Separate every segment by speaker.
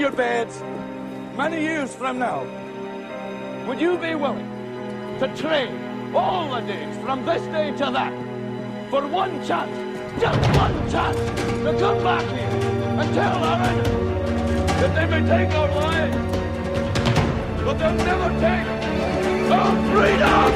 Speaker 1: your beds many years from now, would you be willing to trade all the days from this day to that for one chance, just one chance, to come back here and tell our enemies that they may take our lives, but they'll never take our freedom?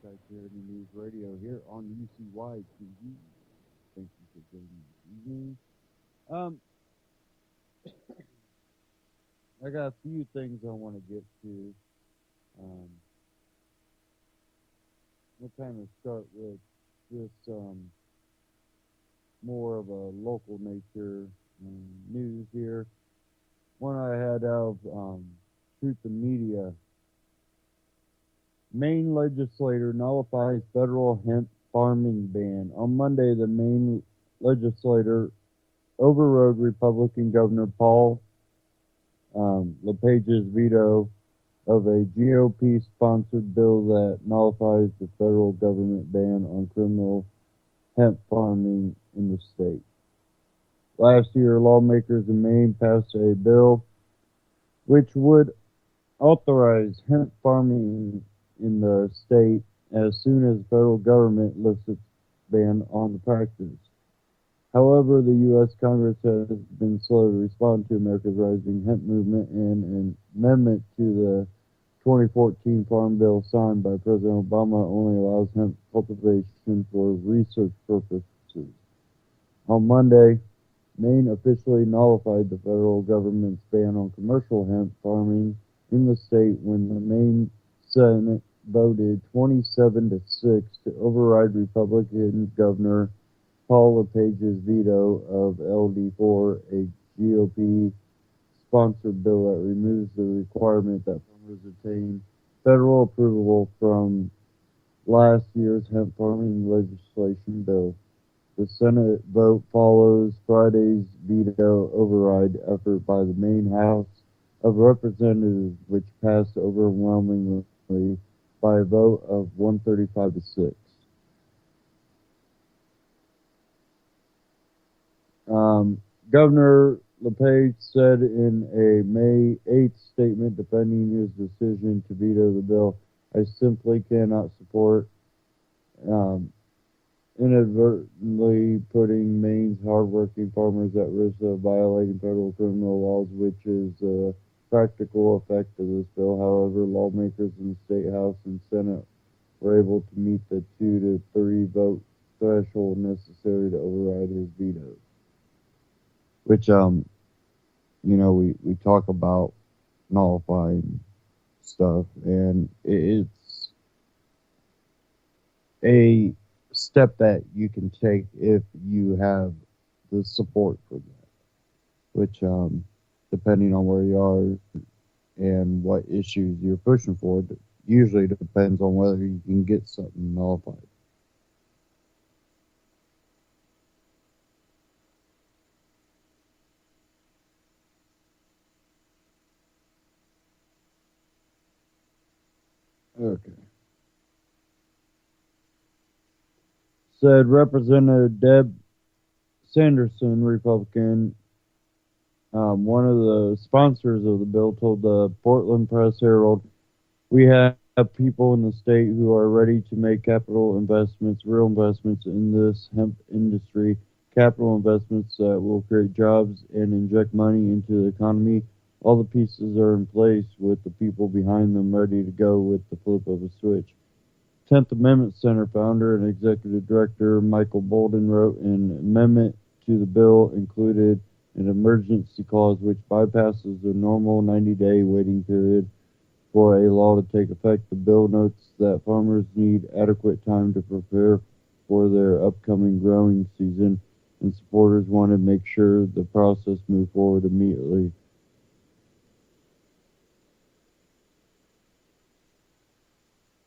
Speaker 2: Anti-Tyranny News Radio here on UCY TV. Thank you for joining this evening. I got a few things I want to get to. We'll kind of start with this more of a local nature news here. One I had out of Truth and Media. Maine legislator nullifies federal hemp farming ban. On Monday, the Maine legislator overrode Republican Governor Paul LePage's veto of a GOP-sponsored bill that nullifies the federal government ban on criminal hemp farming in the state. Last year, lawmakers in Maine passed a bill which would authorize hemp farming in the state as soon as the federal government lifts its ban on the practice. However, the U.S. Congress has been slow to respond to America's rising hemp movement, and an amendment to the 2014 Farm Bill signed by President Obama only allows hemp cultivation for research purposes. On Monday, Maine officially nullified the federal government's ban on commercial hemp farming in the state when the Maine Senate voted 27-6 to override Republican Governor Paul LePage's veto of LD4, a GOP-sponsored bill that removes the requirement that farmers obtain federal approval from last year's hemp farming legislation bill. The Senate vote follows Friday's veto override effort by the Maine House of Representatives, which passed overwhelmingly by a vote of 135-6. Governor LePage said in a May 8th statement defending his decision to veto the bill, "I simply cannot support inadvertently putting Maine's hardworking farmers at risk of violating federal criminal laws, which is the practical effect of this bill." However, lawmakers in the State House and Senate were able to meet the 2 to 3 vote threshold necessary to override his veto. Which, we talk about nullifying stuff, and it's a step that you can take if you have the support for that, which, depending on where you are and what issues you're pushing for, usually depends on whether you can get something nullified. Okay. Said Representative Deb Sanderson, Republican, One of the sponsors of the bill told the Portland Press Herald, "We have people in the state who are ready to make capital investments, real investments in this hemp industry, capital investments that will create jobs and inject money into the economy. All the pieces are in place with the people behind them ready to go with the flip of a switch." 10th Amendment Center founder and executive director Michael Bolden wrote an amendment to the bill included an emergency clause which bypasses the normal 90-day waiting period for a law to take effect. The bill notes that farmers need adequate time to prepare for their upcoming growing season, and supporters want to make sure the process moves forward immediately.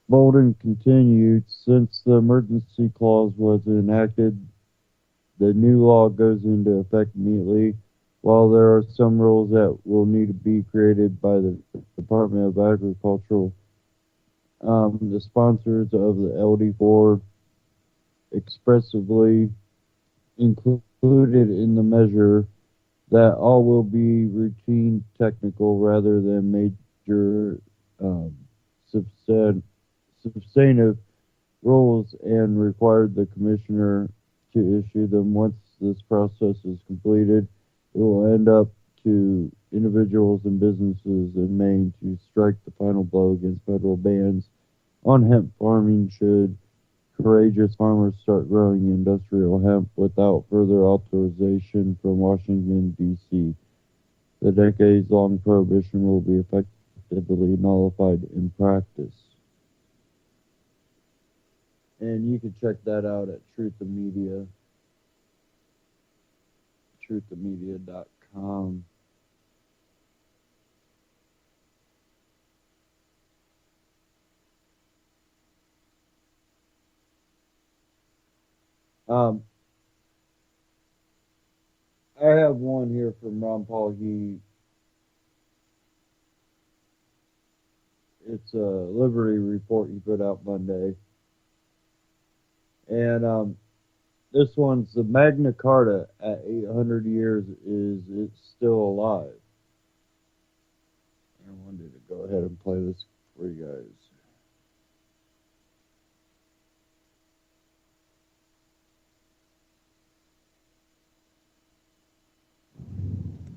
Speaker 2: Bolden continued, "Since the emergency clause was enacted, the new law goes into effect immediately. While there are some rules that will need to be created by the Department of Agriculture, the sponsors of the LD4 expressively included in the measure that all will be routine technical rather than major substantive rules, and required the commissioner to issue them. Once this process is completed, it will end up to individuals and businesses in Maine to strike the final blow against federal bans on hemp farming should courageous farmers start growing industrial hemp without further authorization from Washington, D.C. The decades-long prohibition will be effectively nullified in practice." And you can check that out at Truth and Media, truthandmedia.com. I have one here from Ron Paul. It's a Liberty report he put out Monday. And this one's the Magna Carta at 800 years, is it still alive? I wanted to go ahead and play this for you guys.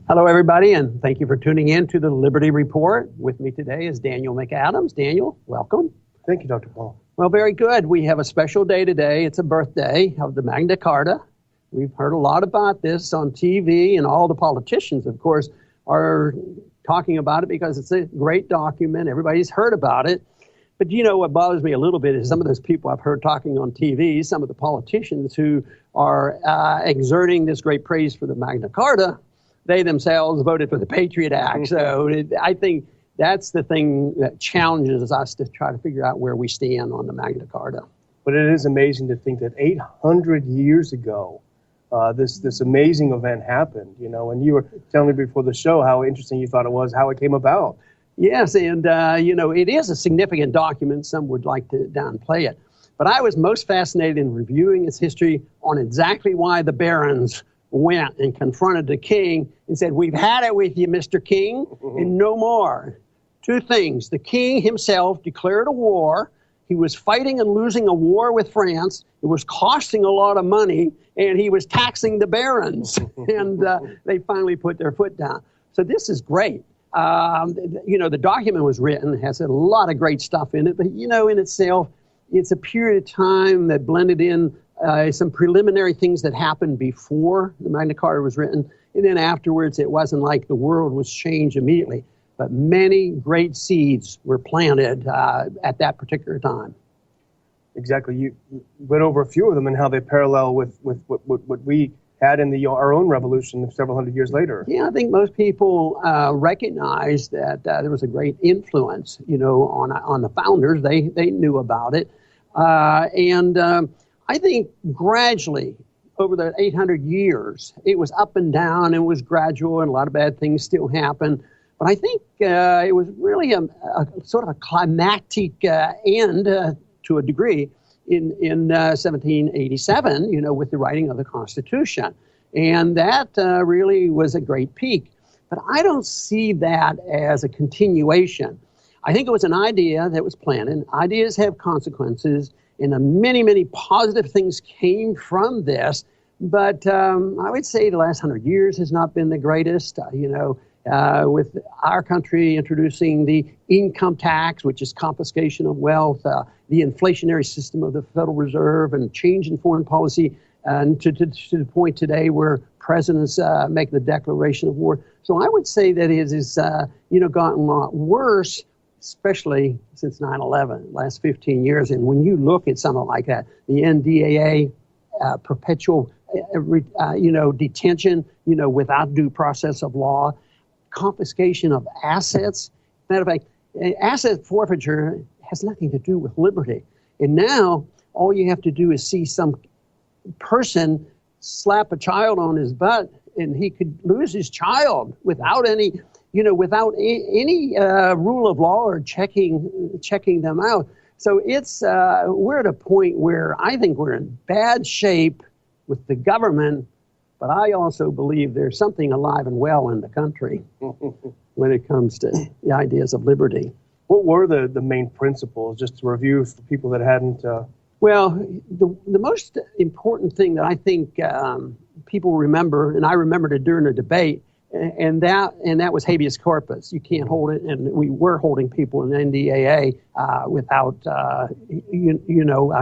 Speaker 3: Hello, everybody, and thank you for tuning in to the Liberty Report. With me today is Daniel McAdams. Daniel, welcome.
Speaker 4: Thank you, Dr. Paul.
Speaker 3: Well, very good. We have a special day today. It's a birthday of the Magna Carta. We've heard a lot about this on TV, and all the politicians, of course, are talking about it because it's a great document. Everybody's heard about it. But you know what bothers me a little bit is some of those people I've heard talking on TV, some of the politicians who are exerting this great praise for the Magna Carta, they themselves voted for the Patriot Act. So I think that's the thing that challenges us to try to figure out where we stand on the Magna Carta.
Speaker 4: But it is amazing to think that 800 years ago, this amazing event happened, you know, and you were telling me before the show how interesting you thought it was, how it came about.
Speaker 3: Yes, and, you know, it is a significant document. Some would like to downplay it. But I was most fascinated in reviewing its history on exactly why the barons went and confronted the king and said, "We've had it with you, Mr. King, and no more." Two things. The king himself declared a war. He was fighting and losing a war with France. It was costing a lot of money, and he was taxing the barons. And they finally put their foot down. So this is great. You know, the document was written, has a lot of great stuff in it, but, you know, in itself, it's a period of time that blended in some preliminary things that happened before the Magna Carta was written, and then afterwards it wasn't like the world was changed immediately, but many great seeds were planted at that particular time.
Speaker 4: Exactly. You went over a few of them and how they parallel with what we had in our own revolution several hundred years later.
Speaker 3: Yeah, I think most people recognize that there was a great influence, you know, on the founders. They knew about it. I think gradually, over the 800 years, it was up and down, and it was gradual, and a lot of bad things still happened. But I think it was really a sort of a climactic end to a degree in 1787, you know, with the writing of the Constitution. And that really was a great peak. But I don't see that as a continuation. I think it was an idea that was planted. Ideas have consequences, and many, many positive things came from this. But I would say the last 100 years has not been the greatest. With our country introducing the income tax, which is confiscation of wealth, the inflationary system of the Federal Reserve, and change in foreign policy, and to the point today where presidents make the declaration of war. So I would say that it has gotten a lot worse, especially since 9/11, last 15 years. And when you look at something like that, the NDAA, perpetual detention, without due process of law, confiscation of assets. Matter of fact, asset forfeiture has nothing to do with liberty. And now all you have to do is see some person slap a child on his butt, and he could lose his child without any rule of law or checking them out. So we're at a point where I think we're in bad shape with the government, but I also believe there's something alive and well in the country when it comes to the ideas of liberty.
Speaker 4: What were the main principles, just to review for people that hadn't?
Speaker 3: Well, the most important thing that I think people remember, and I remembered it during the debate, and that was habeas corpus. You can't hold it, and we were holding people in the NDAA without a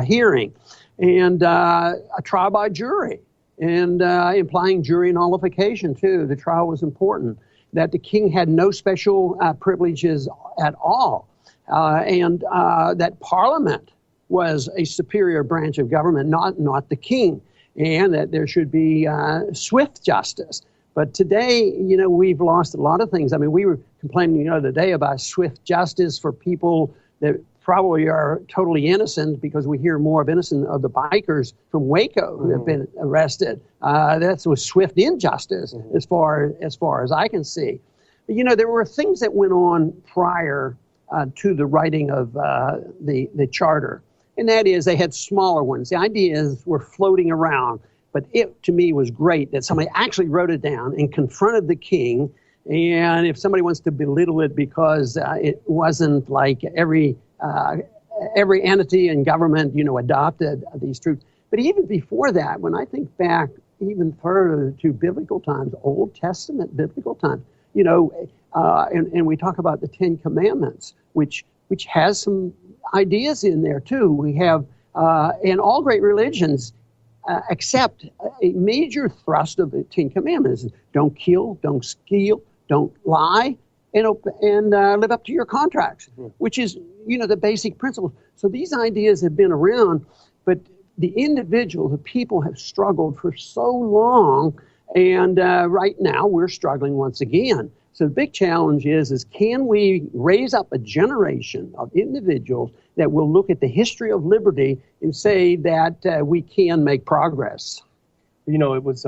Speaker 3: hearing, and a trial by jury, and implying jury nullification too. The trial was important. That the king had no special privileges at all, and that Parliament was a superior branch of government, not the king, and that there should be swift justice. But today, we've lost a lot of things. I mean, we were complaining the other day about swift justice for people that probably are totally innocent, because we hear more of the bikers from Waco who have been arrested. That's with swift injustice, as far as I can see. But, there were things that went on prior to the writing of the charter, and that is they had smaller ones. The ideas were floating around, but it, to me, was great that somebody actually wrote it down and confronted the king. And if somebody wants to belittle it because it wasn't like every entity in government, adopted these truths. But even before that, when I think back even further to biblical times, Old Testament biblical times, and we talk about the Ten Commandments, which has some ideas in there too. We have, and all great religions accept a major thrust of the Ten Commandments: don't kill, don't steal, don't lie, and live up to your contracts, which is, the basic principles. So these ideas have been around, but the individual, the people have struggled for so long, and right now we're struggling once again. So the big challenge is can we raise up a generation of individuals that will look at the history of liberty and say that we can make progress?
Speaker 4: It was,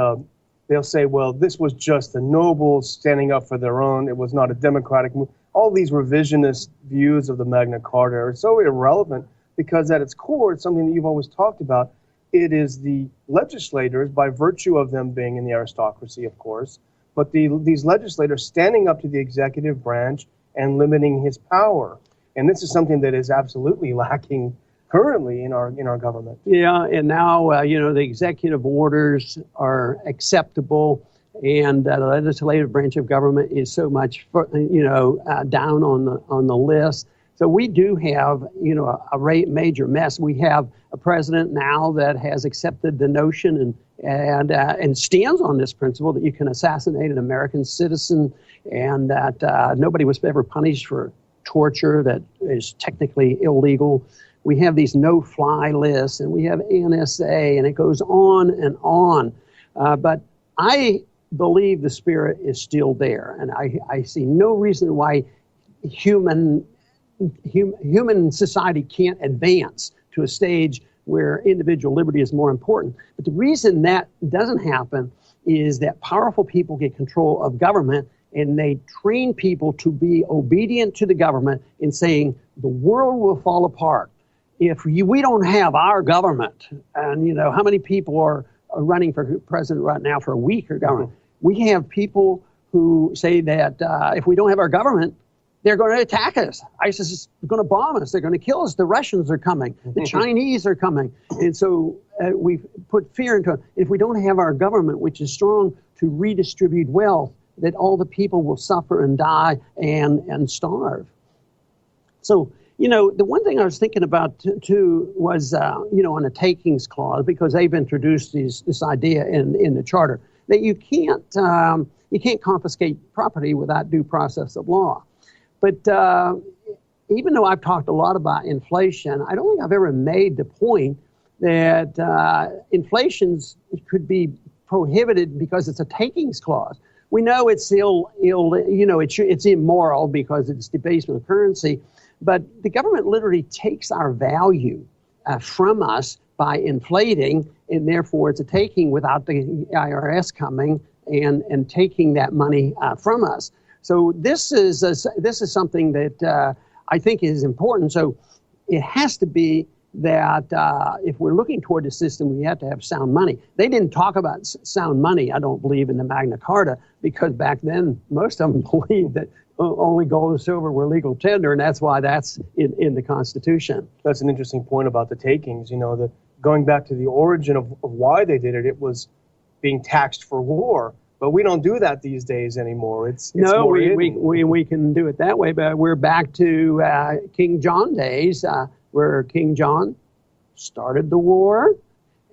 Speaker 4: they'll say, well, this was just the nobles standing up for their own. It was not a democratic move. All these revisionist views of the Magna Carta are so irrelevant, because at its core, it's something that you've always talked about. It is the legislators, by virtue of them being in the aristocracy, of course, but these legislators standing up to the executive branch and limiting his power. And this is something that is absolutely lacking currently in our government.
Speaker 3: Yeah, and now the executive orders are acceptable, and the legislative branch of government is so much down on the list. So we do have a major mess. We have a president now that has accepted the notion and stands on this principle that you can assassinate an American citizen, and that nobody was ever punished for torture that is technically illegal. We have these no-fly lists, and we have NSA, and it goes on and on. But I believe the spirit is still there, and I see no reason why human society can't advance to a stage where individual liberty is more important. But the reason that doesn't happen is that powerful people get control of government, and they train people to be obedient to the government in saying the world will fall apart if we don't have our government. And how many people are running for president right now for a weaker government? We have people who say that if we don't have our government, they're going to attack us. ISIS is going to bomb us. They're going to kill us. The Russians are coming. The Chinese are coming. And so we've put fear into it. If we don't have our government, which is strong to redistribute wealth, that all the people will suffer and die and starve. So, the one thing I was thinking about too was, on a takings clause, because they've introduced this idea in the charter that you can't confiscate property without due process of law. But even though I've talked a lot about inflation, I don't think I've ever made the point that inflation could be prohibited because it's a takings clause. We know it's it's immoral because it's debasement of currency, but the government literally takes our value from us by inflating, and therefore it's a taking without the IRS coming and taking that money from us. So this is something that I think is important. So it has to be that if we're looking toward the system, we have to have sound money. They didn't talk about sound money, I don't believe, in the Magna Carta, because back then most of them believed that only gold and silver were legal tender, and that's why that's in the Constitution.
Speaker 4: That's an interesting point about the takings. Going back to the origin of why they did it, it was being taxed for war. But we don't do that these days anymore. It's
Speaker 3: no,
Speaker 4: more
Speaker 3: we can do it that way, but we're back to King John days, where King John started the war,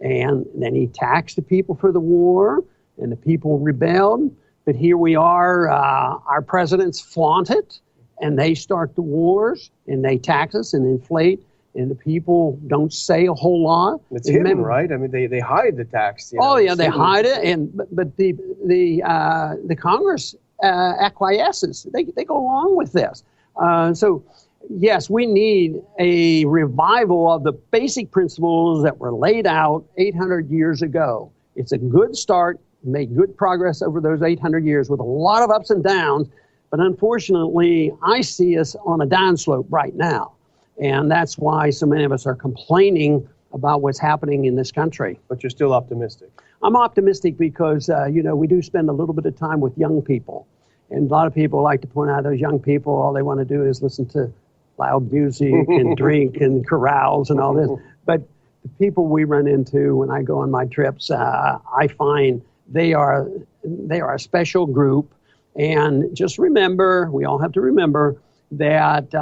Speaker 3: and then he taxed the people for the war, and the people rebelled. But here we are, our presidents flaunt it, and they start the wars, and they tax us and inflate, and the people don't say a whole lot.
Speaker 4: It's hidden, right? I mean, they hide the tax.
Speaker 3: They hide it, but the Congress acquiesces. They go along with this. So, yes, we need a revival of the basic principles that were laid out 800 years ago. It's a good start, made good progress over those 800 years with a lot of ups and downs, but unfortunately, I see us on a downslope right now. And that's why so many of us are complaining about what's happening in this country.
Speaker 4: But you're still optimistic.
Speaker 3: I'm optimistic because, we do spend a little bit of time with young people. And a lot of people like to point out those young people, all they want to do is listen to loud music and drink and carouse and all this. But the people we run into when I go on my trips, I find they are a special group. And just remember, we all have to remember that,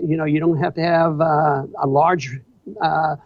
Speaker 3: you don't have to have a large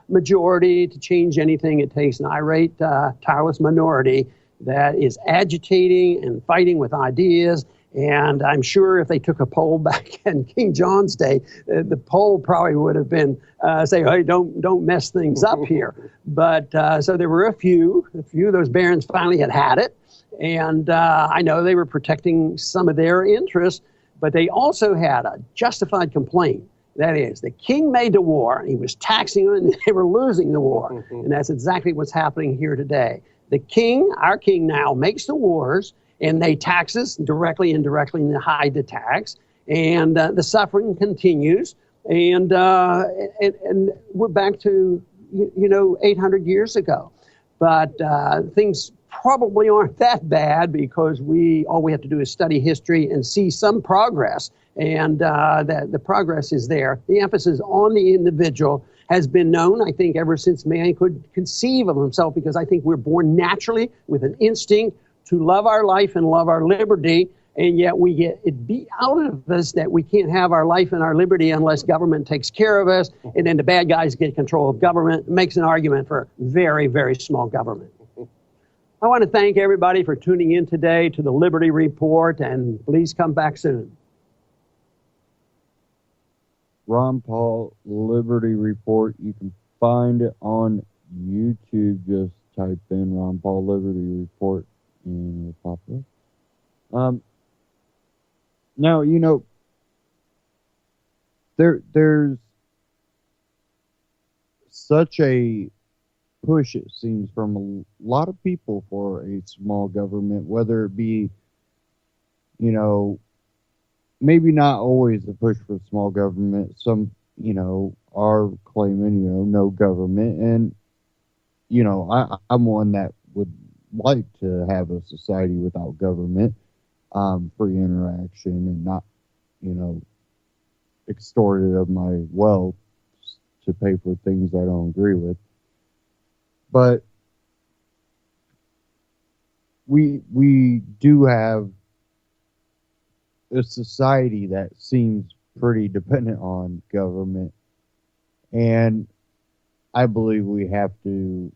Speaker 3: majority to change anything. It takes an irate, tireless minority that is agitating and fighting with ideas. And I'm sure if they took a poll back in King John's day, the poll probably would have been say, hey, don't mess things up here. But so there were a few of those barons finally had it. And I know they were protecting some of their interests, but they also had a justified complaint. That is, the king made the war, and he was taxing them, and they were losing the war. And that's exactly what's happening here today. The king, our king now, makes the wars, and they tax us directly, indirectly, and hide the tax. And the suffering continues. And we're back to, 800 years ago. But things probably aren't that bad because all we have to do is study history and see some progress, and the progress is there. The emphasis on the individual has been known, I think, ever since man could conceive of himself, because I think we're born naturally with an instinct to love our life and love our liberty, and yet we get it beat out of us that we can't have our life and our liberty unless government takes care of us, and then the bad guys get control of government. It makes an argument for very, very small government. I want to thank everybody for tuning in today to the Liberty Report, and please come back soon.
Speaker 2: Ron Paul Liberty Report. You can find it on YouTube. Just type in Ron Paul Liberty Report and it'll pop up. Now, there's such a push, it seems, from a lot of people for a small government, whether it be, maybe not always a push for small government. Some, are claiming, no government. And, I'm one that would like to have a society without government. free interaction and not, you know, extorted of my wealth to pay for things I don't agree with. But we do have a society that seems pretty dependent on government, and I believe we have to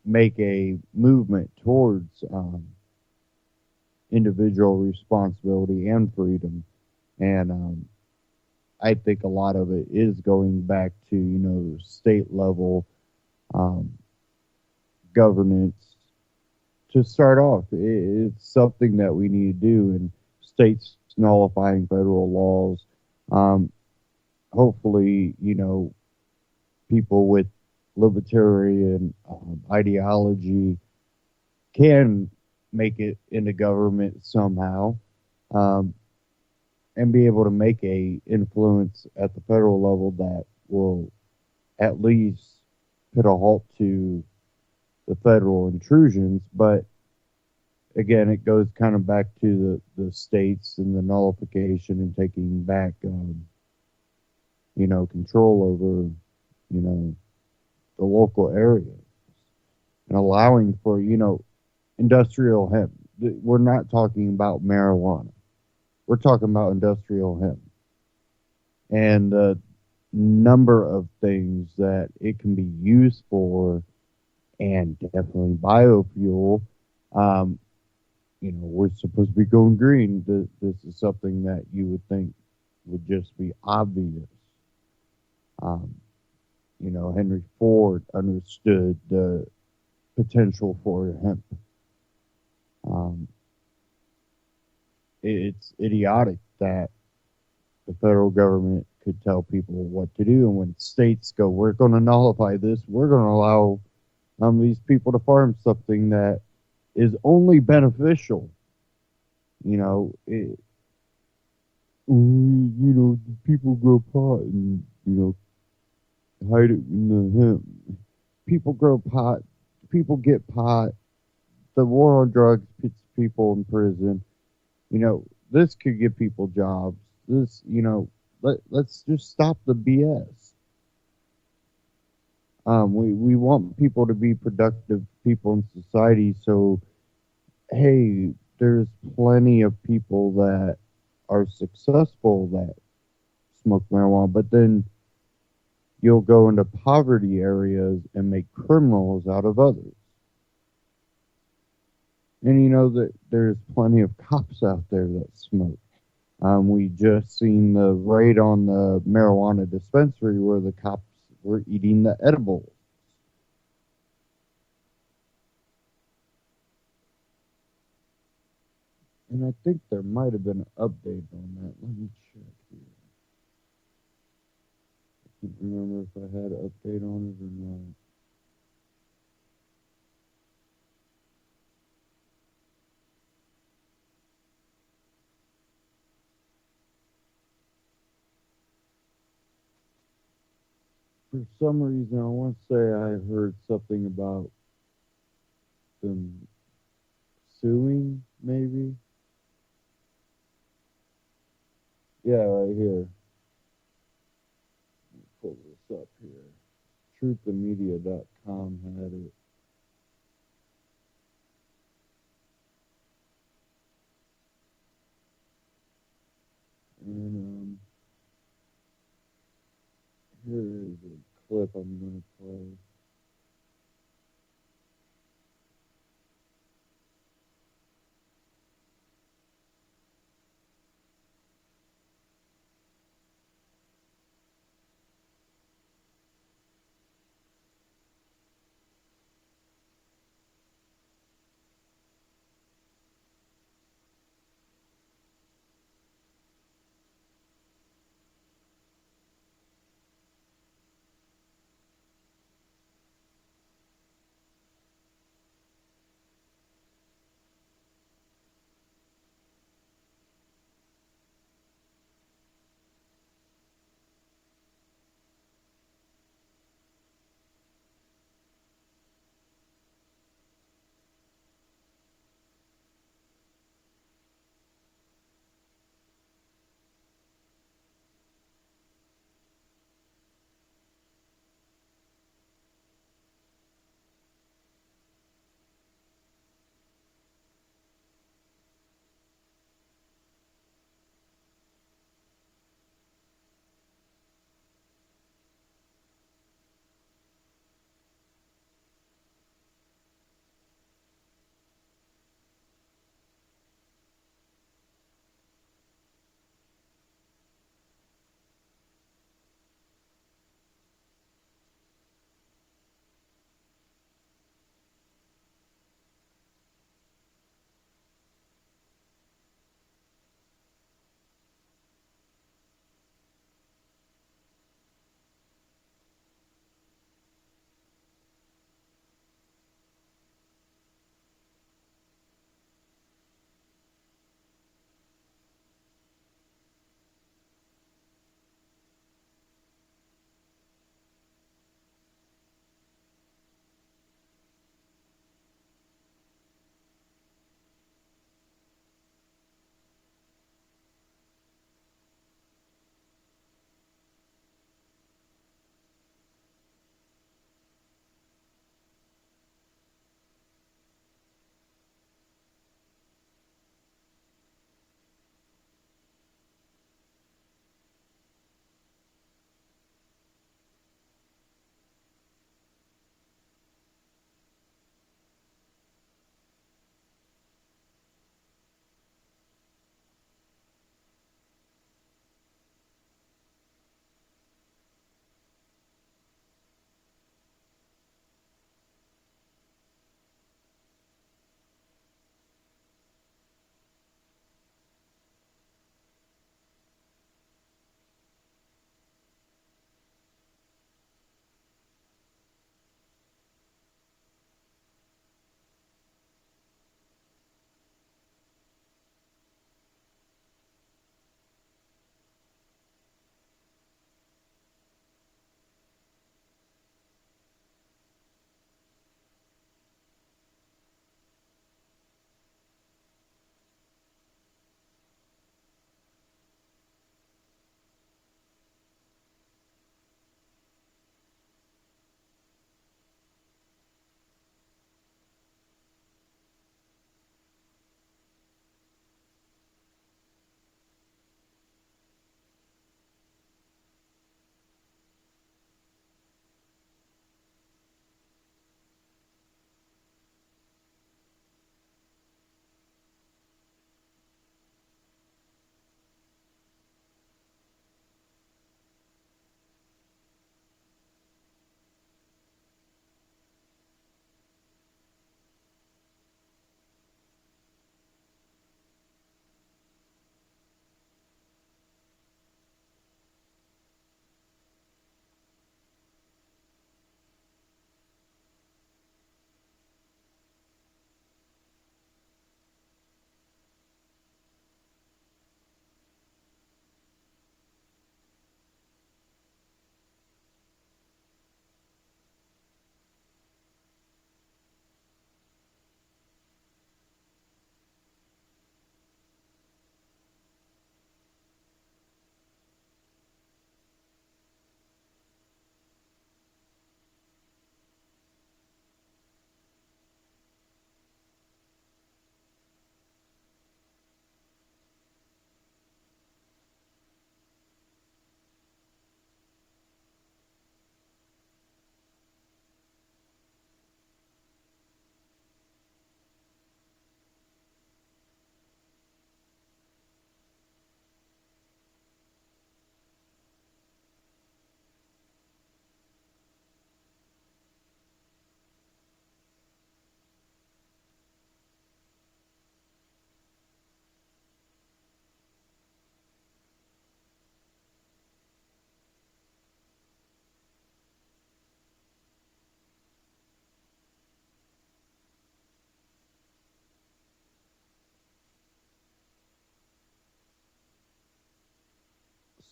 Speaker 2: make a movement towards individual responsibility and freedom. And I think a lot of it is going back to, you know, state level um, governance. To start off, it's something that we need to do, and states nullifying federal laws. Um, Hopefully, you know, people with libertarian ideology can make it into government somehow, um, and be able to make a influence at the federal level that will at least put a halt to the federal intrusions. But again, it goes kind of back to the states and the nullification and taking back, you know, control over, you know, the local area and allowing for, you know, industrial hemp. We're not talking about marijuana. We're talking about industrial hemp and the number of things that it can be used for, and definitely biofuel. Um, you know, we're supposed to be going green. This is something that you would think would just be obvious. Um, you know, Henry Ford understood the potential for hemp. Um, it's idiotic that the federal government could tell people what to do, and when states go, we're going to nullify this, we're going to allow these people to farm something that is only beneficial. You know, you know, people grow pot and, you know, hide it in the hemp. People grow pot. People get pot. The war on drugs puts people in prison. You know, this could give people jobs. This, you know, let's just stop the BS. We want people to be productive people in society. So, hey, there's plenty of people that are successful that smoke marijuana, but then you'll go into poverty areas and make criminals out of others. And you know that there's plenty of cops out there that smoke. We just seen the raid on the marijuana dispensary where the cops were eating the edibles. And I think there might have been an update on that. Let me check here. I can't remember if I had an update on it or not. For some reason, I want to say I heard something about them suing, maybe. Yeah, right here. Let me pull this up here. Truthandmedia.com had it. And here is a clip I'm going to play.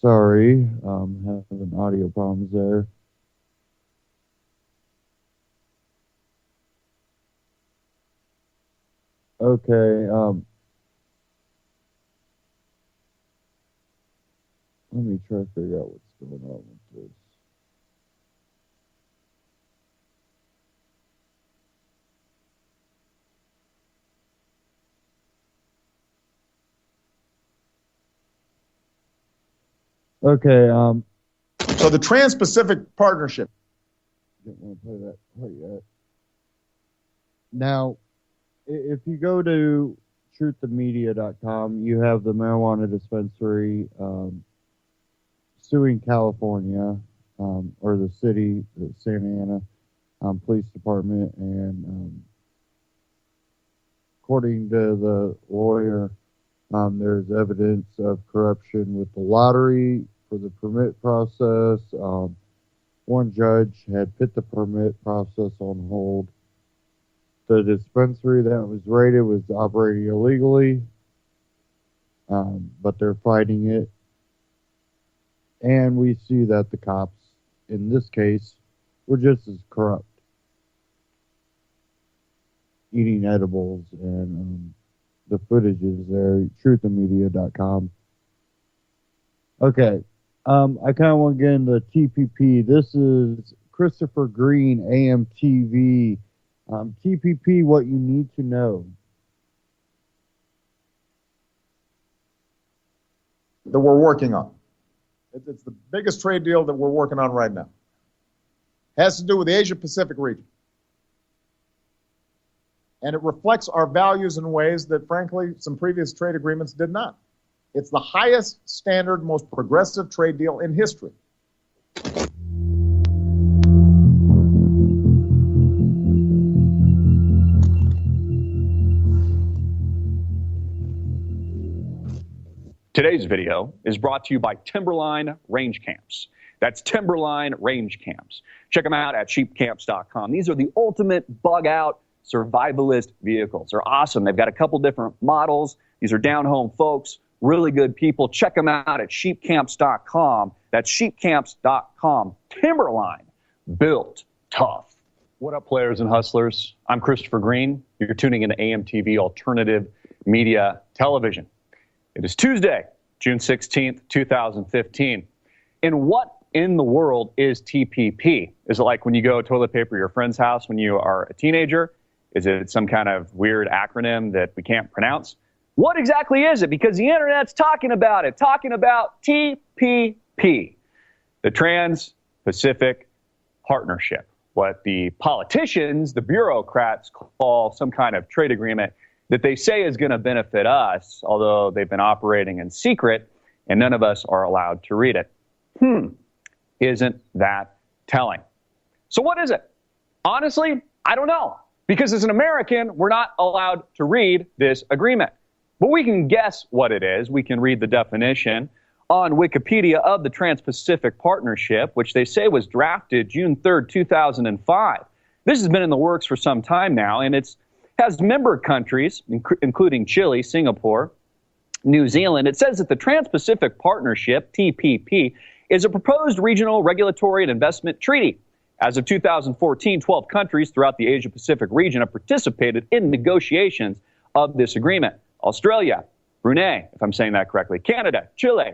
Speaker 2: Sorry, having audio problems there. Okay, let me try to figure out what's going on with this. Okay,
Speaker 5: So the Trans-Pacific Partnership.
Speaker 2: Didn't want to play that part yet. Now, if you go to truththemedia.com, you have the marijuana dispensary suing California, or the city, the Santa Ana Police Department, and according to the lawyer, there's evidence of corruption with the lottery for the permit process. One judge had put the permit process on hold. The dispensary that was raided was operating illegally, but they're fighting it. And we see that the cops, in this case, were just as corrupt, eating edibles, and the footage is there, truthandmedia.com. Okay, I kind of want to get into TPP. This is Christopher Green, AMTV. TPP, what you need to know.
Speaker 5: That we're working on. It's the biggest trade deal that we're working on right now. Has to do with the Asia-Pacific region. And it reflects our values in ways that, frankly, some previous trade agreements did not. It's the highest standard, most progressive trade deal in history.
Speaker 6: Today's video is brought to you by Timberline Range Camps. That's Timberline Range Camps. Check them out at sheepcamps.com. These are the ultimate bug-out survivalist vehicles. They're awesome. They've got a couple different models. These are down-home folks, really good people. Check them out at sheepcamps.com. That's sheepcamps.com. Timberline, built tough. What up, players and hustlers? I'm Christopher Green. You're tuning into AMTV Alternative Media Television. It is Tuesday, June 16th, 2015. And what in the world is TPP? Is it like when you go toilet paper your friend's house when you are a teenager? Is it some kind of weird acronym that we can't pronounce? What exactly is it? Because the internet's talking about it, talking about TPP, the Trans-Pacific Partnership, what the politicians, the bureaucrats call some kind of trade agreement that they say is going to benefit us, although they've been operating in secret and none of us are allowed to read it. Isn't that telling? So what is it? Honestly, I don't know. Because as an American, we're not allowed to read this agreement. But we can guess what it is. We can read the definition on Wikipedia of the Trans-Pacific Partnership, which they say was drafted June 3rd, 2005. This has been in the works for some time now, and it has member countries, including Chile, Singapore, New Zealand. It says that the Trans-Pacific Partnership, TPP, is a proposed regional regulatory and investment treaty. As of 2014, 12 countries throughout the Asia-Pacific region have participated in negotiations of this agreement. Australia, Brunei, if I'm saying that correctly, Canada, Chile,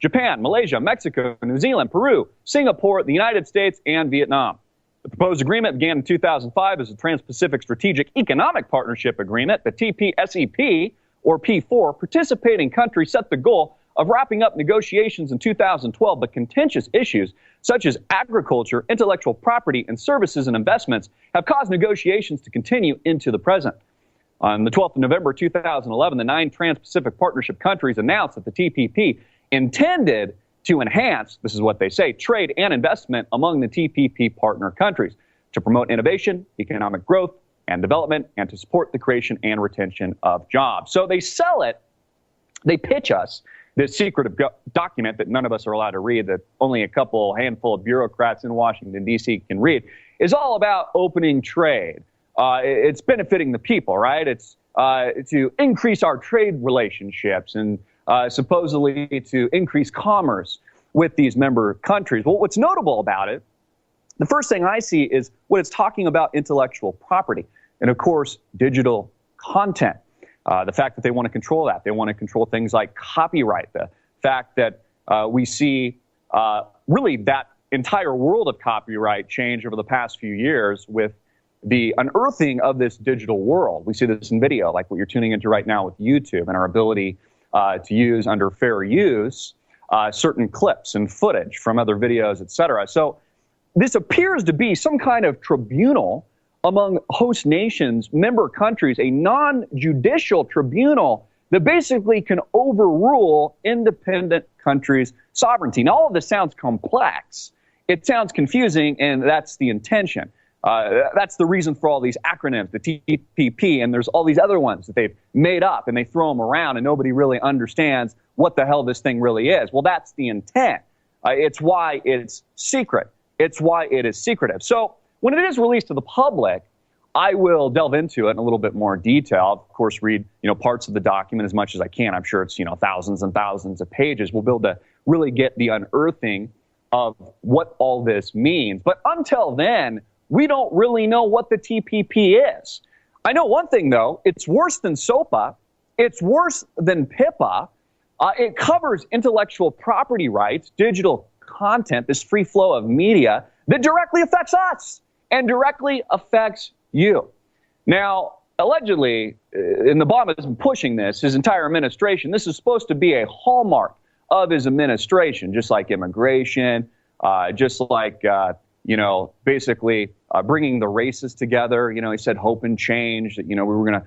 Speaker 6: Japan, Malaysia, Mexico, New Zealand, Peru, Singapore, the United States, and Vietnam. The proposed agreement began in 2005 as a Trans-Pacific Strategic Economic Partnership Agreement. The TPSEP, or P4, participating countries set the goal of wrapping up negotiations in 2012, but contentious issues such as agriculture, intellectual property, and services and investments have caused negotiations to continue into the present. On the 12th of November 2011, the 9 Trans-Pacific Partnership countries announced that the TPP intended to enhance, this is what they say, trade and investment among the TPP partner countries to promote innovation, economic growth, and development, and to support the creation and retention of jobs. So they sell it, they pitch us this secretive document that none of us are allowed to read, that only a handful of bureaucrats in Washington, D.C. can read, is all about opening trade. It's benefiting the people, right? It's to increase our trade relationships and supposedly to increase commerce with these member countries. Well, what's notable about it, the first thing I see is when it's talking about intellectual property and, of course, digital content. The fact that they want to control that. They want to control things like copyright. The fact that we see really that entire world of copyright change over the past few years with the unearthing of this digital world. We see this in video, like what you're tuning into right now with YouTube, and our ability to use under fair use certain clips and footage from other videos, et cetera. So this appears to be some kind of tribunal among host nations, member countries, a non-judicial tribunal that basically can overrule independent countries' sovereignty. Now, all of this sounds complex. It sounds confusing, and that's the intention. That's the reason for all these acronyms, the TPP, and there's all these other ones that they've made up, and they throw them around, and nobody really understands what the hell this thing really is. Well, that's the intent. It's why it's secret. It's why it is secretive. So when it is released to the public, I will delve into it in a little bit more detail. Of course, read parts of the document as much as I can. I'm sure it's thousands and thousands of pages. We'll be able to really get the unearthing of what all this means. But until then, we don't really know what the TPP is. I know one thing, though. It's worse than SOPA. It's worse than PIPA. It covers intellectual property rights, digital content, this free flow of media that directly affects us and directly affects you. Now, allegedly, and Obama has been pushing this, his entire administration, this is supposed to be a hallmark of his administration, just like immigration, just like, basically bringing the races together. He said hope and change, that, we were going to,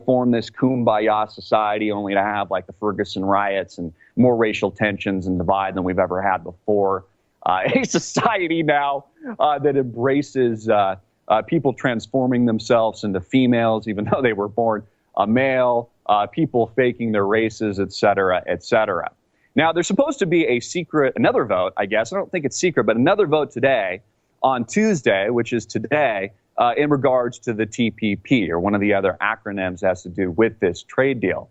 Speaker 6: form this kumbaya society only to have like the Ferguson riots and more racial tensions and divide than we've ever had before. A society now that embraces people transforming themselves into females, even though they were born a male, people faking their races, et cetera, et cetera. Now, there's supposed to be another vote, I guess. I don't think it's secret, but another vote today on Tuesday, which is today, in regards to the TPP, or one of the other acronyms that has to do with this trade deal.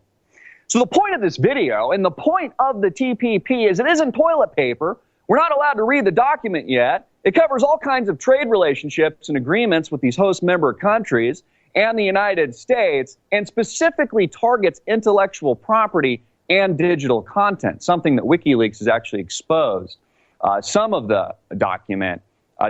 Speaker 6: So the point of this video and the point of the TPP is it isn't toilet paper. We're not allowed to read the document yet. It covers all kinds of trade relationships and agreements with these host member countries and the United States, and specifically targets intellectual property and digital content, something that WikiLeaks has actually exposed some of the document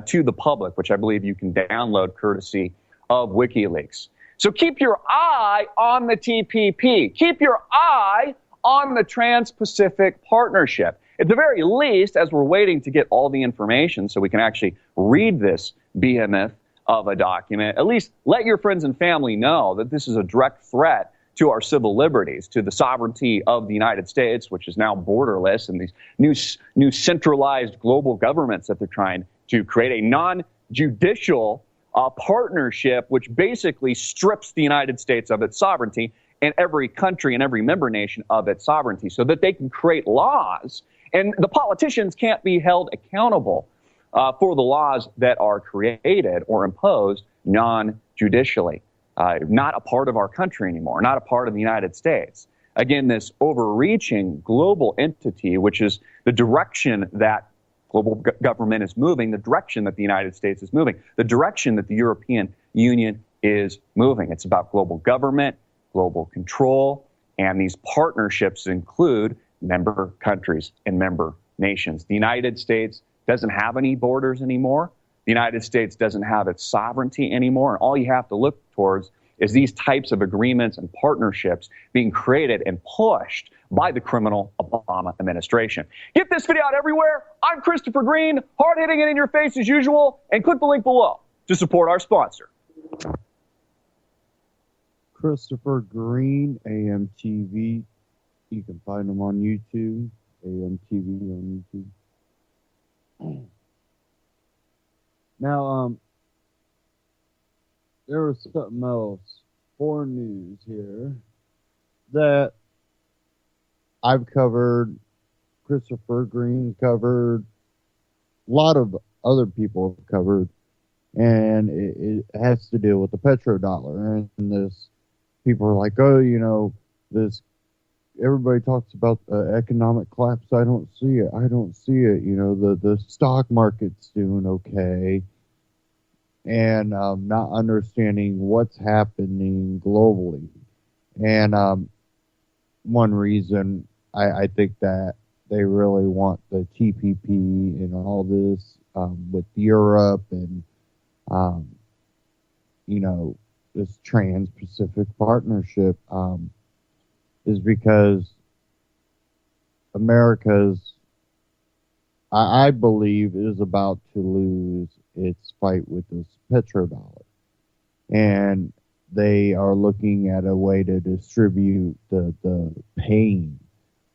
Speaker 6: to the public, which I believe you can download courtesy of WikiLeaks. So keep your eye on the TPP. Keep your eye on the Trans-Pacific Partnership. At the very least, as we're waiting to get all the information so we can actually read this behemoth of a document, at least let your friends and family know that this is a direct threat to our civil liberties, to the sovereignty of the United States, which is now borderless, and these new centralized global governments that they're trying to create, a non-judicial partnership which basically strips the United States of its sovereignty and every country and every member nation of its sovereignty so that they can create laws, and the politicians can't be held accountable for the laws that are created or imposed non-judicially. Not a part of our country anymore, not a part of the United States. Again, this overreaching global entity, which is the direction that global government is moving, the direction that the United States is moving, the direction that the European Union is moving. It's about global government, global control, and these partnerships include member countries and member nations. The United States doesn't have any borders anymore. The United States doesn't have its sovereignty anymore, and all you have to look towards is these types of agreements and partnerships being created and pushed by the criminal Obama administration. Get this video out everywhere. I'm Christopher Green, hard-hitting it in your face as usual, and click the link below to support our sponsor.
Speaker 2: Christopher Green, AMTV. You can find him on YouTube, AMTV on YouTube. Now, there was something else for news here that I've covered, Christopher Green covered, a lot of other people have covered, and it has to deal with the petrodollar. And this, people are like, oh, this everybody talks about the economic collapse. I don't see it. I don't see it. You know, the stock market's doing okay, and not understanding what's happening globally. And one reason I think that they really want the TPP and all this with Europe and you know, this Trans-Pacific Partnership is because America's, I believe, is about to lose its fight with this petrodollar. And they are looking at a way to distribute the pain.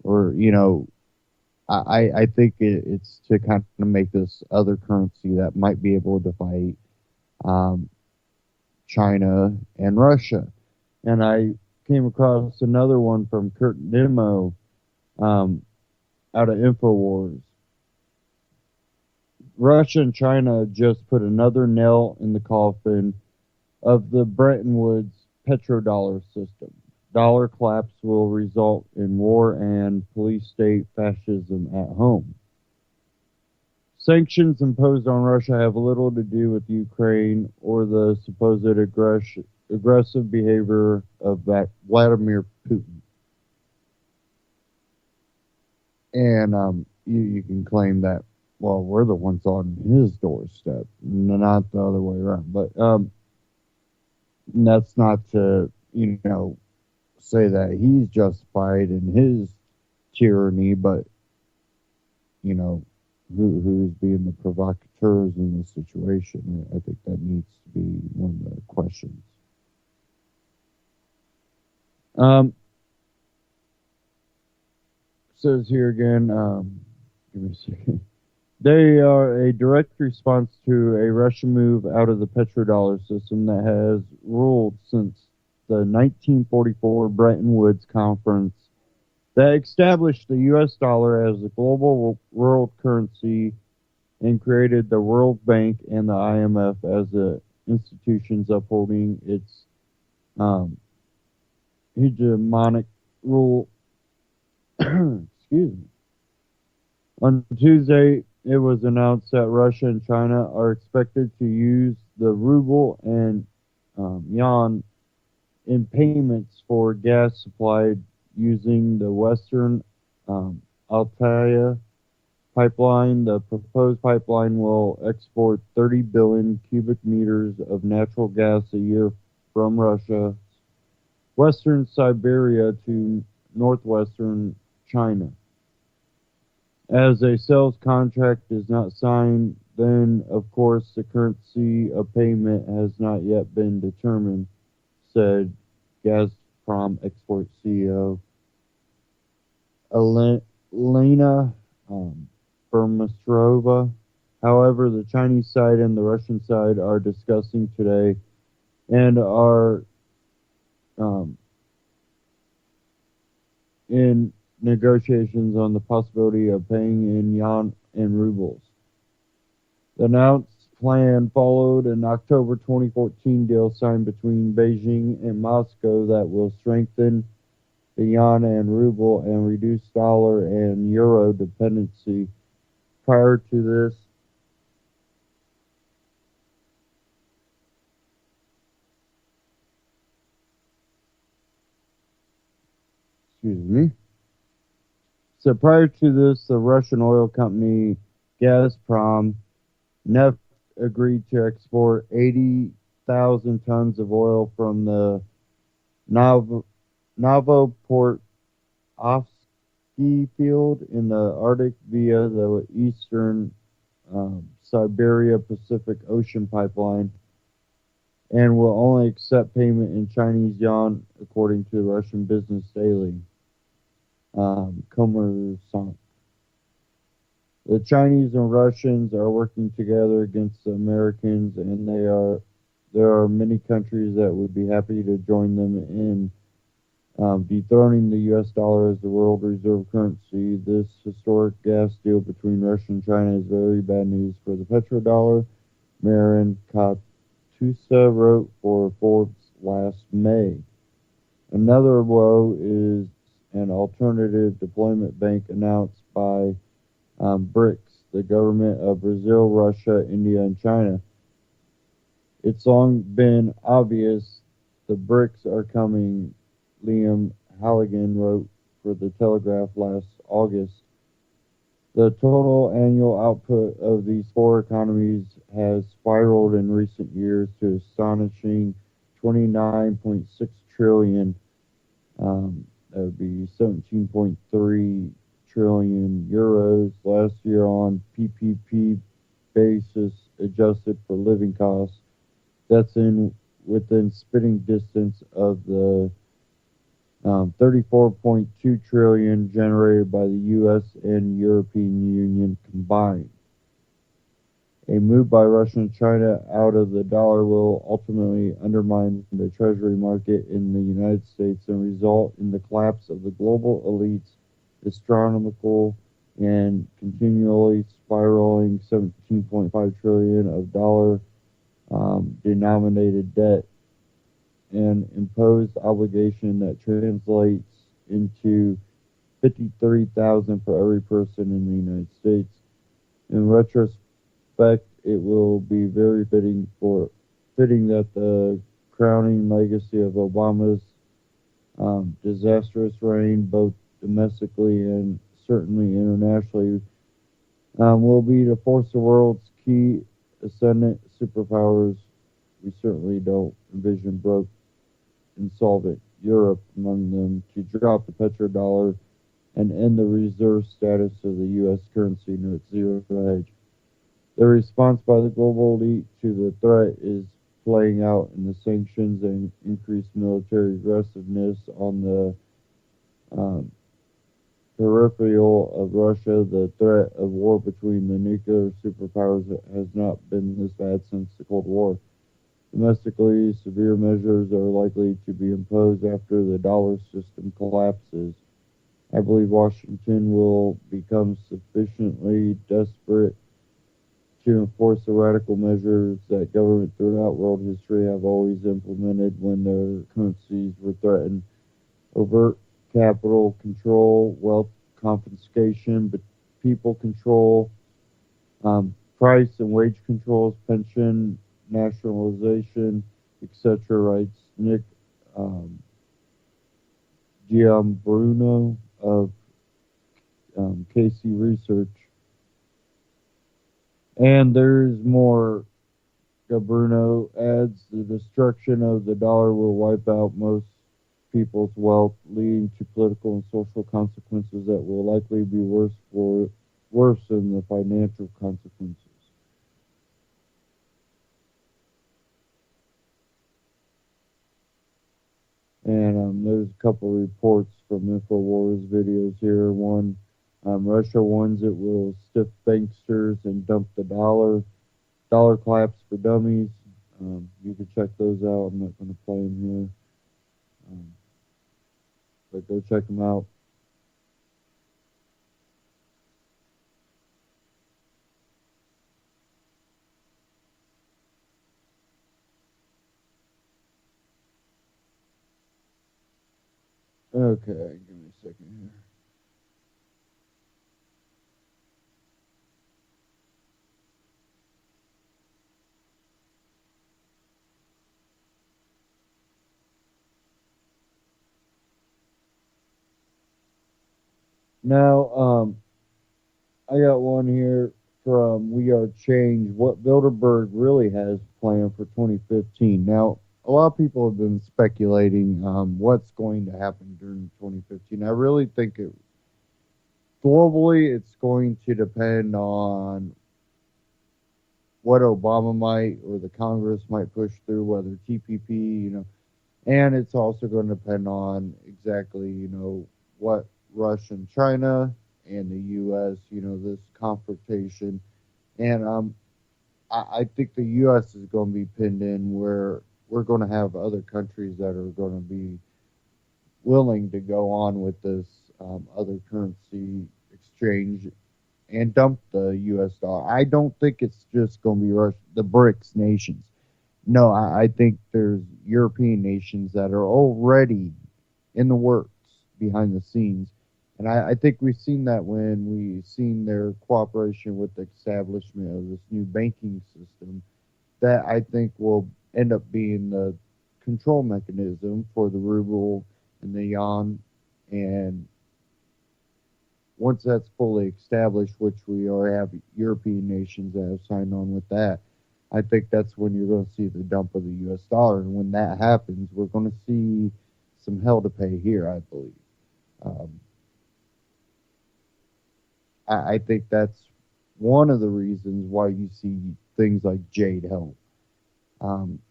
Speaker 2: Or, you know, I think it's to kind of make this other currency that might be able to fight China and Russia. And I came across another one from Kurt Nimmo out of InfoWars. Russia and China just put another nail in the coffin of the Bretton Woods petrodollar system. Dollar collapse will result in war and police state fascism at home. Sanctions imposed on Russia have little to do with Ukraine or the supposed aggressive behavior of Vladimir Putin. And you can claim that, well, we're the ones on his doorstep, not the other way around. But that's not to, you know, say that he's justified in his tyranny, but, you know, who's being the provocateurs in this situation? I think that needs to be one of the questions. Says here again, give me a second. They are a direct response to a Russian move out of the petrodollar system that has ruled since the 1944 Bretton Woods Conference that established the U.S. dollar as a global world currency and created the World Bank and the IMF as the institutions upholding its hegemonic rule. Excuse me. On Tuesday, it was announced that Russia and China are expected to use the ruble and yuan in payments for gas supplied using the Western Altai pipeline. The proposed pipeline will export 30 billion cubic meters of natural gas a year from Russia, Western Siberia to northwestern China. As a sales contract is not signed, then of course the currency of payment has not yet been determined, said Gazprom export CEO Elena Bermastrova. However, the Chinese side and the Russian side are discussing today and are in negotiations on the possibility of paying in yuan and rubles. The announced plan followed an October 2014 deal signed between Beijing and Moscow that will strengthen the yuan and ruble and reduce dollar and euro dependency. Prior to this, So prior to this, the Russian oil company Gazprom Neft agreed to export 80,000 tons of oil from the Novoportovsky field in the Arctic via the Eastern Siberia Pacific Ocean pipeline and will only accept payment in Chinese yuan, according to Russian Business Daily. Kommersant. The Chinese and Russians are working together against the Americans, and there are many countries that would be happy to join them in dethroning the U.S. dollar as the world reserve currency. This historic gas deal between Russia and China is very bad news for the petrodollar, Marin Katusa wrote for Forbes last May. Another woe is an alternative deployment bank announced by BRICS, the government of Brazil, Russia, India, and China. It's long been obvious the BRICS are coming, Liam Halligan wrote for The Telegraph last August. The total annual output of these four economies has spiraled in recent years to astonishing 29.6 trillion. That would be 17.3 trillion euros last year on PPP basis, adjusted for living costs. That's within spitting distance of the 34.2 trillion generated by the U.S. and European Union combined. A move by Russia and China out of the dollar will ultimately undermine the treasury market in the United States and result in the collapse of the global elite's astronomical and continually spiraling 17.5 trillion of dollar denominated debt, and imposed obligation that translates into 53,000 for every person in the United States. In retrospect, it will be very fitting that the crowning legacy of Obama's disastrous reign, both domestically and certainly internationally, will be to force the world's key ascendant superpowers. We certainly don't envision broke, insolvent Europe among them, to drop the petrodollar and end the reserve status of the U.S. currency note zero hedge. The response by the global elite to the threat is playing out in the sanctions and increased military aggressiveness on the peripheral of Russia. The threat of war between the nuclear superpowers has not been this bad since the Cold War. Domestically, severe measures are likely to be imposed after the dollar system collapses. I believe Washington will become sufficiently desperate to enforce the radical measures that government throughout world history have always implemented when their currencies were threatened. Overt capital control, wealth confiscation, but people control, price and wage controls, pension nationalization, etc., writes Nick Giambruno of Casey Research. And there's more. Gabruno adds, the destruction of the dollar will wipe out most people's wealth, leading to political and social consequences that will likely be worse than the financial consequences. And there's a couple reports from InfoWars videos here. One, Russia warns it will stiff banksters and dump the dollar. Dollar collapse for dummies. You can check those out. I'm not going to play them here. But go check them out. Okay, give me a second here. Now, I got one here from We Are Change. What Bilderberg really has planned for 2015. Now, a lot of people have been speculating what's going to happen during 2015. I really think globally it's going to depend on what Obama might or the Congress might push through, whether TPP, and it's also going to depend on exactly, what Russia and China and the U.S., this confrontation. And I think the U.S. is going to be pinned in where we're going to have other countries that are going to be willing to go on with this other currency exchange and dump the U.S. dollar. I don't think it's just going to be the BRICS nations. No, I think there's European nations that are already in the works behind the scenes. And I think we've seen that when we've seen their cooperation with the establishment of this new banking system, that I think will end up being the control mechanism for the ruble and the yuan. And once that's fully established, which we already have European nations that have signed on with that, I think that's when you're going to see the dump of the U.S. dollar. And when that happens, we're going to see some hell to pay here, I believe. I think that's one of the reasons why you see things like Jade Helm.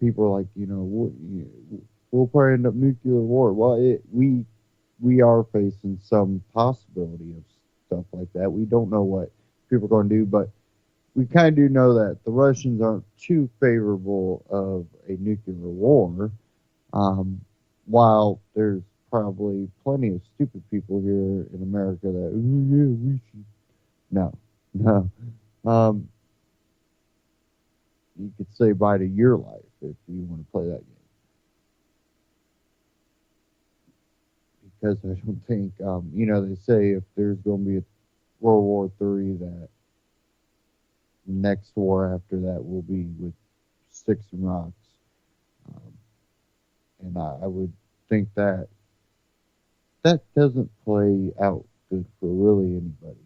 Speaker 2: People are like, we'll probably end up nuclear war. Well, we are facing some possibility of stuff like that. We don't know what people are going to do, but we kind of do know that the Russians aren't too favorable of a nuclear war, while there's probably plenty of stupid people here in America that, we should. No. You could say bye to your life if you want to play that game. Because I don't think, they say if there's going to be a World War III, that the next war after that will be with sticks and rocks. And I would think that doesn't play out good for really anybody.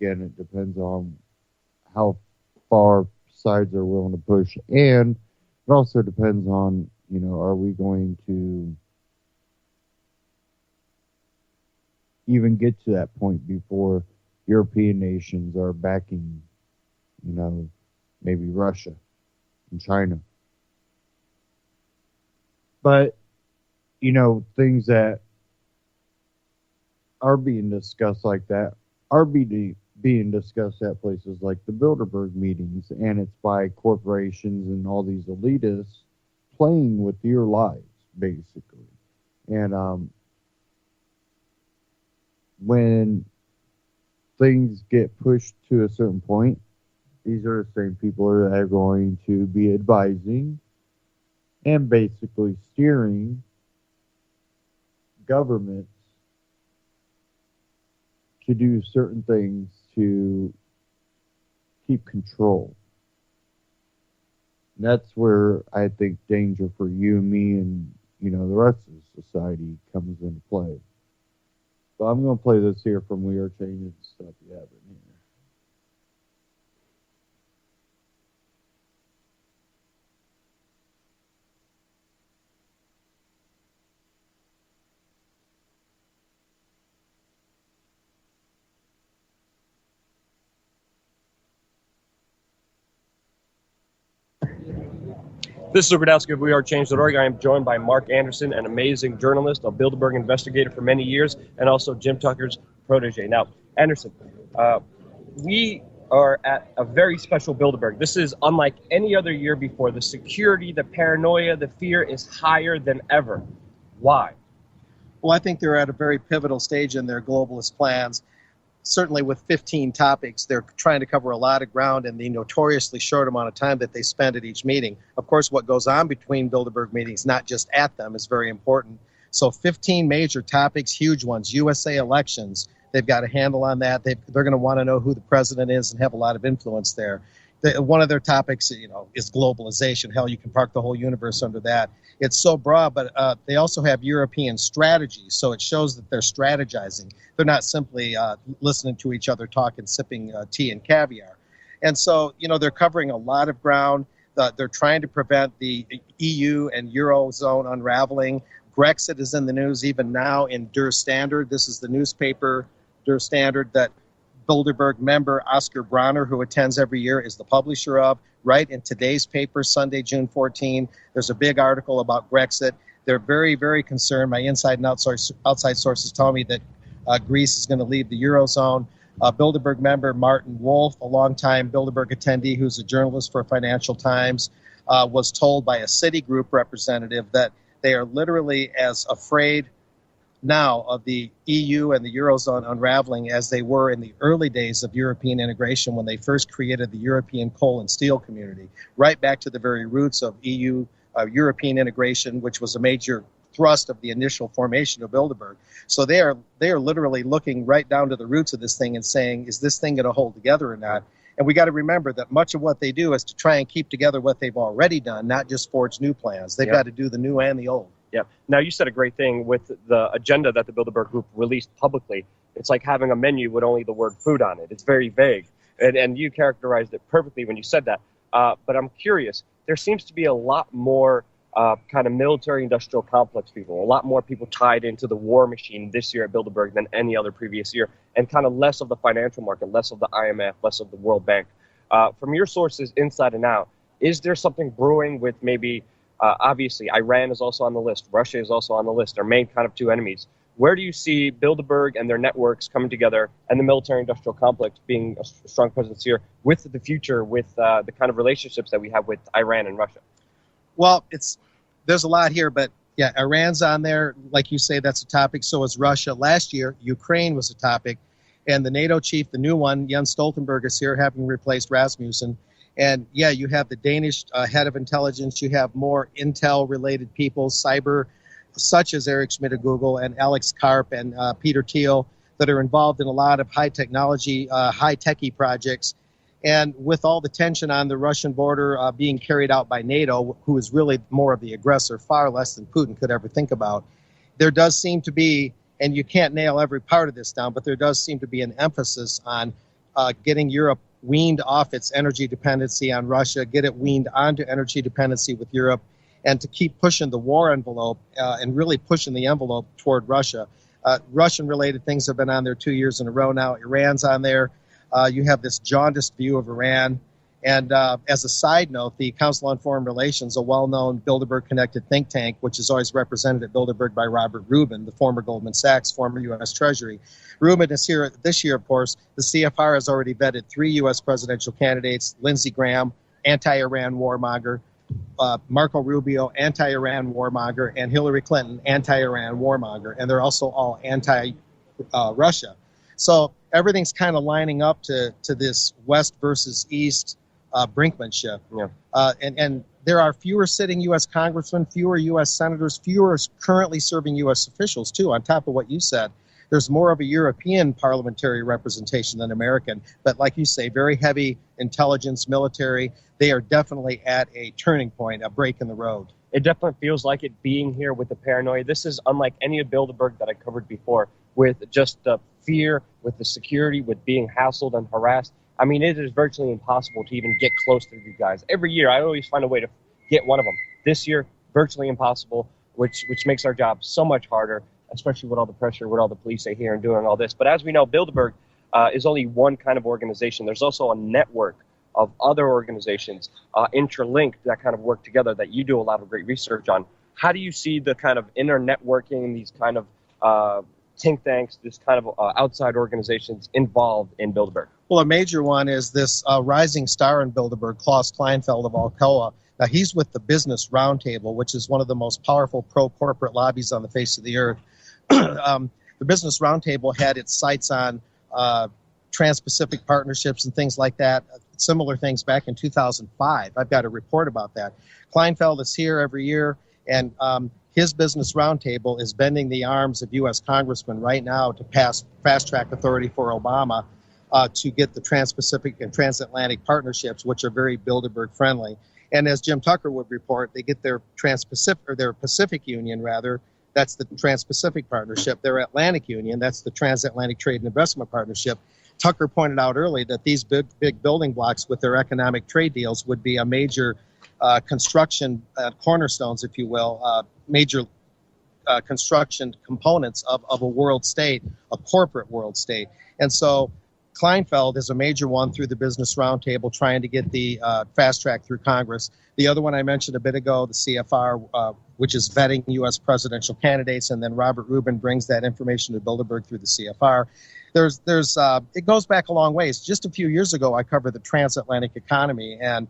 Speaker 2: Again, it depends on how far sides are willing to push, and it also depends on, are we going to even get to that point before European nations are backing, maybe Russia and China. But, things that are being discussed like that are being discussed at places like the Bilderberg meetings, and it's by corporations and all these elitists playing with your lives, basically. And when things get pushed to a certain point, these are the same people that are going to be advising and basically steering governments to do certain things to keep control. And that's where I think danger for you, me, and the rest of society comes into play. So I'm going to play this here from We Are Changing Stuff you have in here.
Speaker 7: This is Gradowski of WeAreChange.org. I am joined by Mark Anderson, an amazing journalist, a Bilderberg investigator for many years, and also Jim Tucker's protege. Now, Anderson, we are at a very special Bilderberg. This is unlike any other year before. The security, the paranoia, the fear is higher than ever. Why?
Speaker 8: Well, I think they're at a very pivotal stage in their globalist plans. Certainly with 15 topics, they're trying to cover a lot of ground in the notoriously short amount of time that they spend at each meeting. Of course, what goes on between Bilderberg meetings, not just at them, is very important. So 15 major topics, huge ones. USA elections, they've got a handle on that. They're going to want to know who the president is and have a lot of influence there. One of their topics, is globalization. Hell, you can park the whole universe under that. It's so broad, but they also have European strategy, so it shows that they're strategizing. They're not simply listening to each other talk and sipping tea and caviar. And so, they're covering a lot of ground. They're trying to prevent the EU and Eurozone unraveling. Brexit is in the news even now in Der Standard. This is the newspaper, Der Standard, that Bilderberg member Oscar Bronner, who attends every year, is the publisher of. Right in today's paper, Sunday, June 14, there's a big article about Brexit. They're very, very concerned. My inside and outside sources tell me that Greece is going to leave the Eurozone. Bilderberg member Martin Wolf, a longtime Bilderberg attendee who's a journalist for Financial Times, was told by a Citigroup representative that they are literally as afraid now of the EU and the Eurozone unraveling as they were in the early days of European integration when they first created the European Coal and Steel Community, right back to the very roots of European integration, which was a major thrust of the initial formation of Bilderberg. So they are literally looking right down to the roots of this thing and saying, is this thing going to hold together or not? And we got to remember that much of what they do is to try and keep together what they've already done, not just forge new plans. They've got to do the new and the old.
Speaker 7: Yeah. Now, you said a great thing with the agenda that the Bilderberg Group released publicly. It's like having a menu with only the word food on it. It's very vague. And you characterized it perfectly when you said that. But I'm curious. There seems to be a lot more kind of military-industrial complex people, a lot more people tied into the war machine this year at Bilderberg than any other previous year, and kind of less of the financial market, less of the IMF, less of the World Bank. From your sources inside and out, is there something brewing with maybe, obviously, Iran is also on the list, Russia is also on the list, our main kind of two enemies. Where do you see Bilderberg and their networks coming together and the military-industrial complex being a strong presence here with the future, with the kind of relationships that we have with Iran and Russia?
Speaker 8: Well, there's a lot here, but yeah, Iran's on there. Like you say, that's a topic. So is Russia. Last year, Ukraine was a topic. And the NATO chief, the new one, Jens Stoltenberg, is here, having replaced Rasmussen. And yeah, you have the Danish head of intelligence. You have more intel-related people, cyber, such as Eric Schmidt of Google and Alex Karp and Peter Thiel, that are involved in a lot of high technology, high-techy projects. And with all the tension on the Russian border being carried out by NATO, who is really more of the aggressor, far less than Putin could ever think about, there does seem to be, and you can't nail every part of this down, but there does seem to be an emphasis on getting Europe weaned off its energy dependency on Russia, get it weaned onto energy dependency with Europe, and to keep pushing the war envelope and really pushing the envelope toward Russia. Russian-related things have been on there 2 years in a row now. Iran's on there. You have this jaundiced view of Iran. And as a side note, the Council on Foreign Relations, a well-known Bilderberg-connected think tank, which is always represented at Bilderberg by Robert Rubin, the former Goldman Sachs, former U.S. Treasury. Rubin is here this year, of course. The CFR has already vetted 3 U.S. presidential candidates: Lindsey Graham, anti-Iran warmonger; Marco Rubio, anti-Iran warmonger; and Hillary Clinton, anti-Iran warmonger. And they're also all anti-Russia. So everything's kind of lining up to this West versus East brinkmanship. Yeah. And there are fewer sitting U.S. congressmen, fewer U.S. senators, fewer currently serving U.S. officials, too, on top of what you said. There's more of a European parliamentary representation than American. But like you say, very heavy intelligence, military. They are definitely at a turning point, a break in the road.
Speaker 7: It definitely feels like it being here with the paranoia. This is unlike any of Bilderberg that I covered before, with just the fear, with the security, with being hassled and harassed. I mean, it is virtually impossible to even get close to these guys. Every year, I always find a way to get one of them. This year, virtually impossible, which makes our job so much harder, especially with all the pressure, with all the police are here and doing all this. But as we know, Bilderberg is only one kind of organization. There's also a network of other organizations interlinked that kind of work together that you do a lot of great research on. How do you see the kind of inner networking, these kind of think tanks, this kind of outside organizations involved in Bilderberg?
Speaker 8: Well, a major one is this rising star in Bilderberg, Klaus Kleinfeld of Alcoa. Now, he's with the Business Roundtable, which is one of the most powerful pro-corporate lobbies on the face of the earth. The Business Roundtable had its sights on trans-Pacific partnerships and things like that, similar things back in 2005. I've got a report about that. Kleinfeld is here every year, and his Business Roundtable is bending the arms of U.S. congressmen right now to pass fast-track authority for Obama to get the trans-Pacific and transatlantic partnerships, which are very Bilderberg-friendly. And as Jim Tucker would report, they get their trans-Pacific, or their Pacific Union, rather. That's the Trans-Pacific Partnership. Their Atlantic Union, that's the Transatlantic Trade and Investment Partnership. Tucker pointed out early that these big building blocks with their economic trade deals would be a major construction cornerstones, if you will, major construction components of a world state, a corporate world state. And so Kleinfeld is a major one through the Business Roundtable trying to get the fast track through Congress. The other one I mentioned a bit ago, the CFR, which is vetting U.S. presidential candidates, and then Robert Rubin brings that information to Bilderberg through the CFR. It goes back a long ways. Just a few years ago, I covered the Transatlantic Academy, and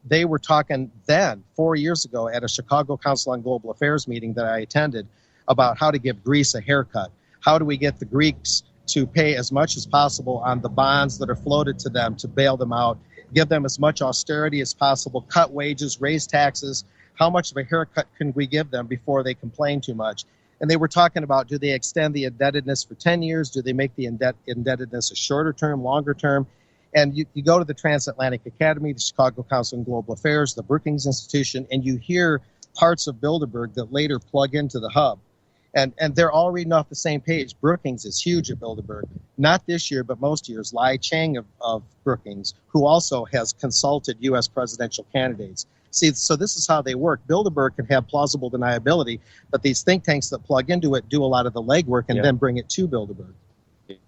Speaker 8: they were talking then, 4 years ago, at a Chicago Council on Global Affairs meeting that I attended about how to give Greece a haircut. How do we get the Greeks to pay as much as possible on the bonds that are floated to them to bail them out, give them as much austerity as possible, cut wages, raise taxes? How much of a haircut can we give them before they complain too much? And they were talking about, do they extend the indebtedness for 10 years? Do they make the indebtedness a shorter term, longer term? And you go to the Transatlantic Academy, the Chicago Council on Global Affairs, the Brookings Institution, and you hear parts of Bilderberg that later plug into the hub. And they're all reading off the same page. Brookings is huge at Bilderberg. Not this year, but most years. Lai Chang of Brookings, who also has consulted U.S. presidential candidates. See, so this is how they work. Bilderberg can have plausible deniability, but these think tanks that plug into it do a lot of the legwork and then bring it to Bilderberg.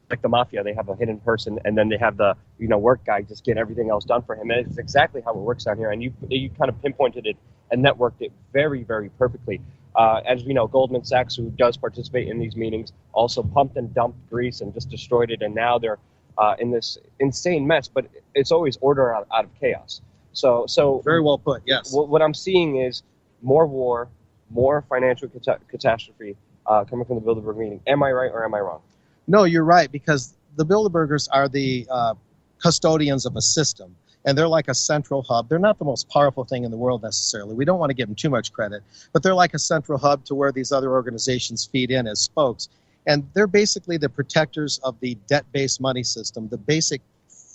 Speaker 7: Like the mafia, they have a hidden person, and then they have the work guy just get everything else done for him. And it's exactly how it works down here. And you kind of pinpointed it and networked it very, very perfectly. As we know, Goldman Sachs, who does participate in these meetings, also pumped and dumped Greece and just destroyed it. And now they're in this insane mess. But it's always order out of chaos. So
Speaker 8: very well put. Yes.
Speaker 7: What I'm seeing is more war, more financial catastrophe coming from the Bilderberg meeting. Am I right or am I wrong?
Speaker 8: No, you're right, because the Bilderbergers are the custodians of a system, and they're like a central hub. They're not the most powerful thing in the world necessarily. We don't want to give them too much credit, but they're like a central hub to where these other organizations feed in as spokes. And they're basically the protectors of the debt-based money system, the basic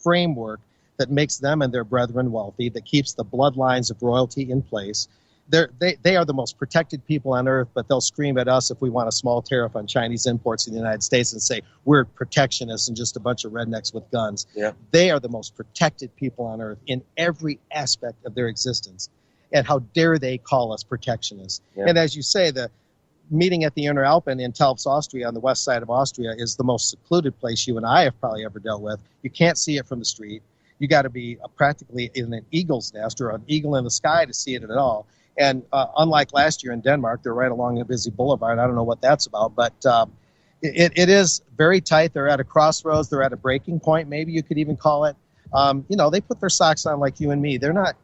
Speaker 8: framework that makes them and their brethren wealthy, that keeps the bloodlines of royalty in place. They are the most protected people on earth, but they'll scream at us if we want a small tariff on Chinese imports in the United States and say we're protectionists and just a bunch of rednecks with guns.
Speaker 7: Yeah.
Speaker 8: They are the most protected people on earth in every aspect of their existence. And how dare they call us protectionists?
Speaker 7: Yeah.
Speaker 8: And as you say, the meeting at the Interalpen in Talps, Austria, on the west side of Austria, is the most secluded place you and I have probably ever dealt with. You can't see it from the street. You got to be practically in an eagle's nest or an eagle in the sky to see it at all. And unlike last year in Denmark, they're right along a busy boulevard. I don't know what that's about, but it is very tight. They're at a crossroads. They're at a breaking point, maybe you could even call it. They put their socks on like you and me. They're not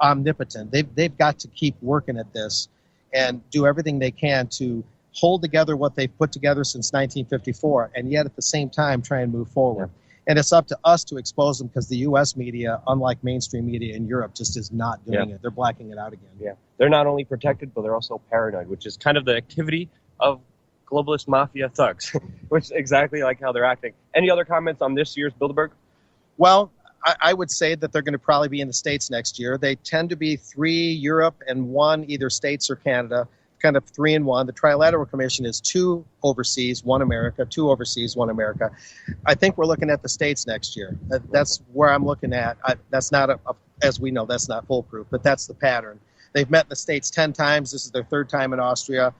Speaker 8: omnipotent. They've got to keep working at this and do everything they can to hold together what they've put together since 1954, and yet at the same time try and move forward. Yeah. And it's up to us to expose them, because the U.S. media, unlike mainstream media in Europe, just is not doing it. They're blacking it out again.
Speaker 7: Yeah, they're not only protected, but they're also paranoid, which is kind of the activity of globalist mafia thugs, which is exactly like how they're acting. Any other comments on this year's Bilderberg?
Speaker 8: Well, I would say that they're going to probably be in the States next year. They tend to be 3 Europe and 1 either States or Canada, kind of 3 and 1. The Trilateral Commission is 2 overseas, 1 America, 2 overseas, 1 America. I think we're looking at the States next year. That's where I'm looking at. That's not, as we know, that's not foolproof, but that's the pattern. They've met in the States 10 times. This is their 3rd time in Austria.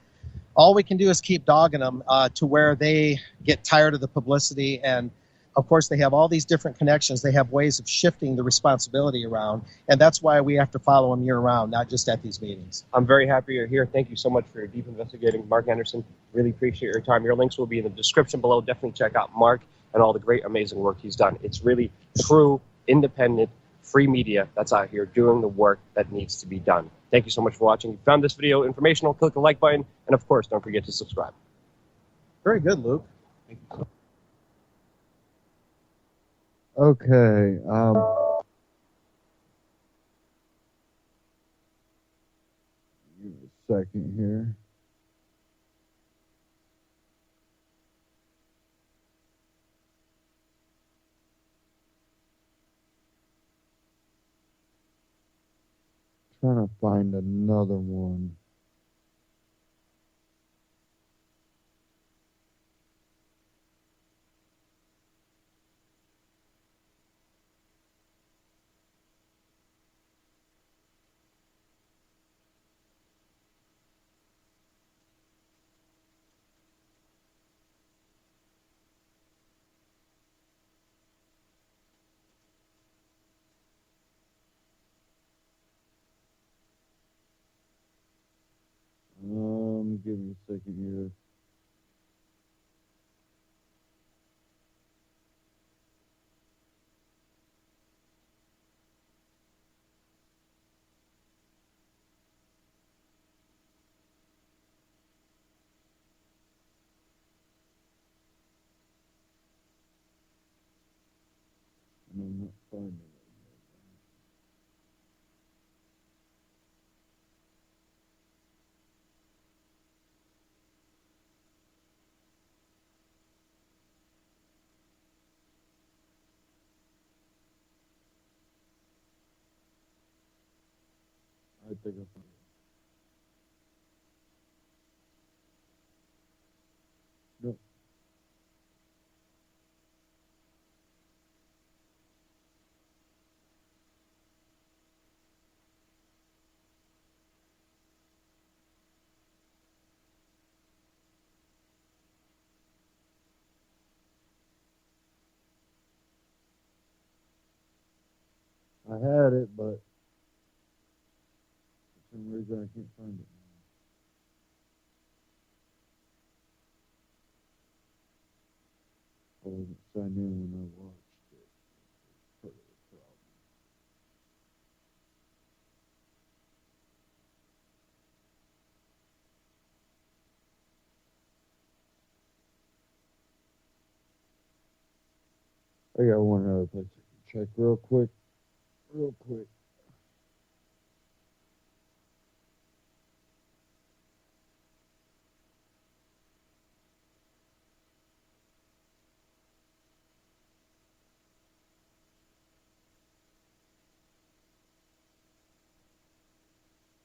Speaker 8: All we can do is keep dogging them to where they get tired of the publicity. And of course, they have all these different connections. They have ways of shifting the responsibility around. And that's why we have to follow them year round, not just at these meetings.
Speaker 7: I'm very happy you're here. Thank you so much for your deep investigating. Mark Anderson, really appreciate your time. Your links will be in the description below. Definitely check out Mark and all the great, amazing work he's done. It's really true, independent, free media that's out here doing the work that needs to be done. Thank you so much for watching. If you found this video informational, click the like button. And of course, don't forget to subscribe.
Speaker 8: Very good, Luke.
Speaker 7: Thank you.
Speaker 2: Okay. Give me a second here. Trying to find another one. Give me a second here. think of it. No. I had it, but for some reason I can't find it. I wasn't signed in when I watched it. Part of the problem. I got one other place I can check real quick. Real quick.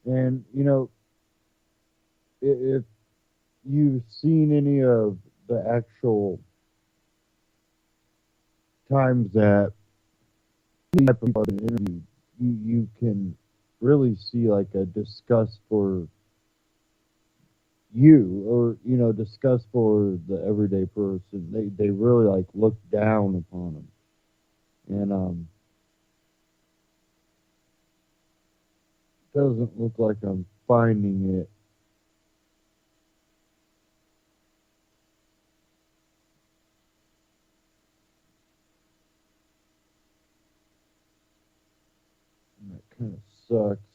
Speaker 2: And, you know, if you've seen any of the actual times that type of an interview, you can really see like a disgust for you, or you know, disgust for the everyday person. They really like look down upon them, and doesn't look like I'm finding it. And that kind of sucks.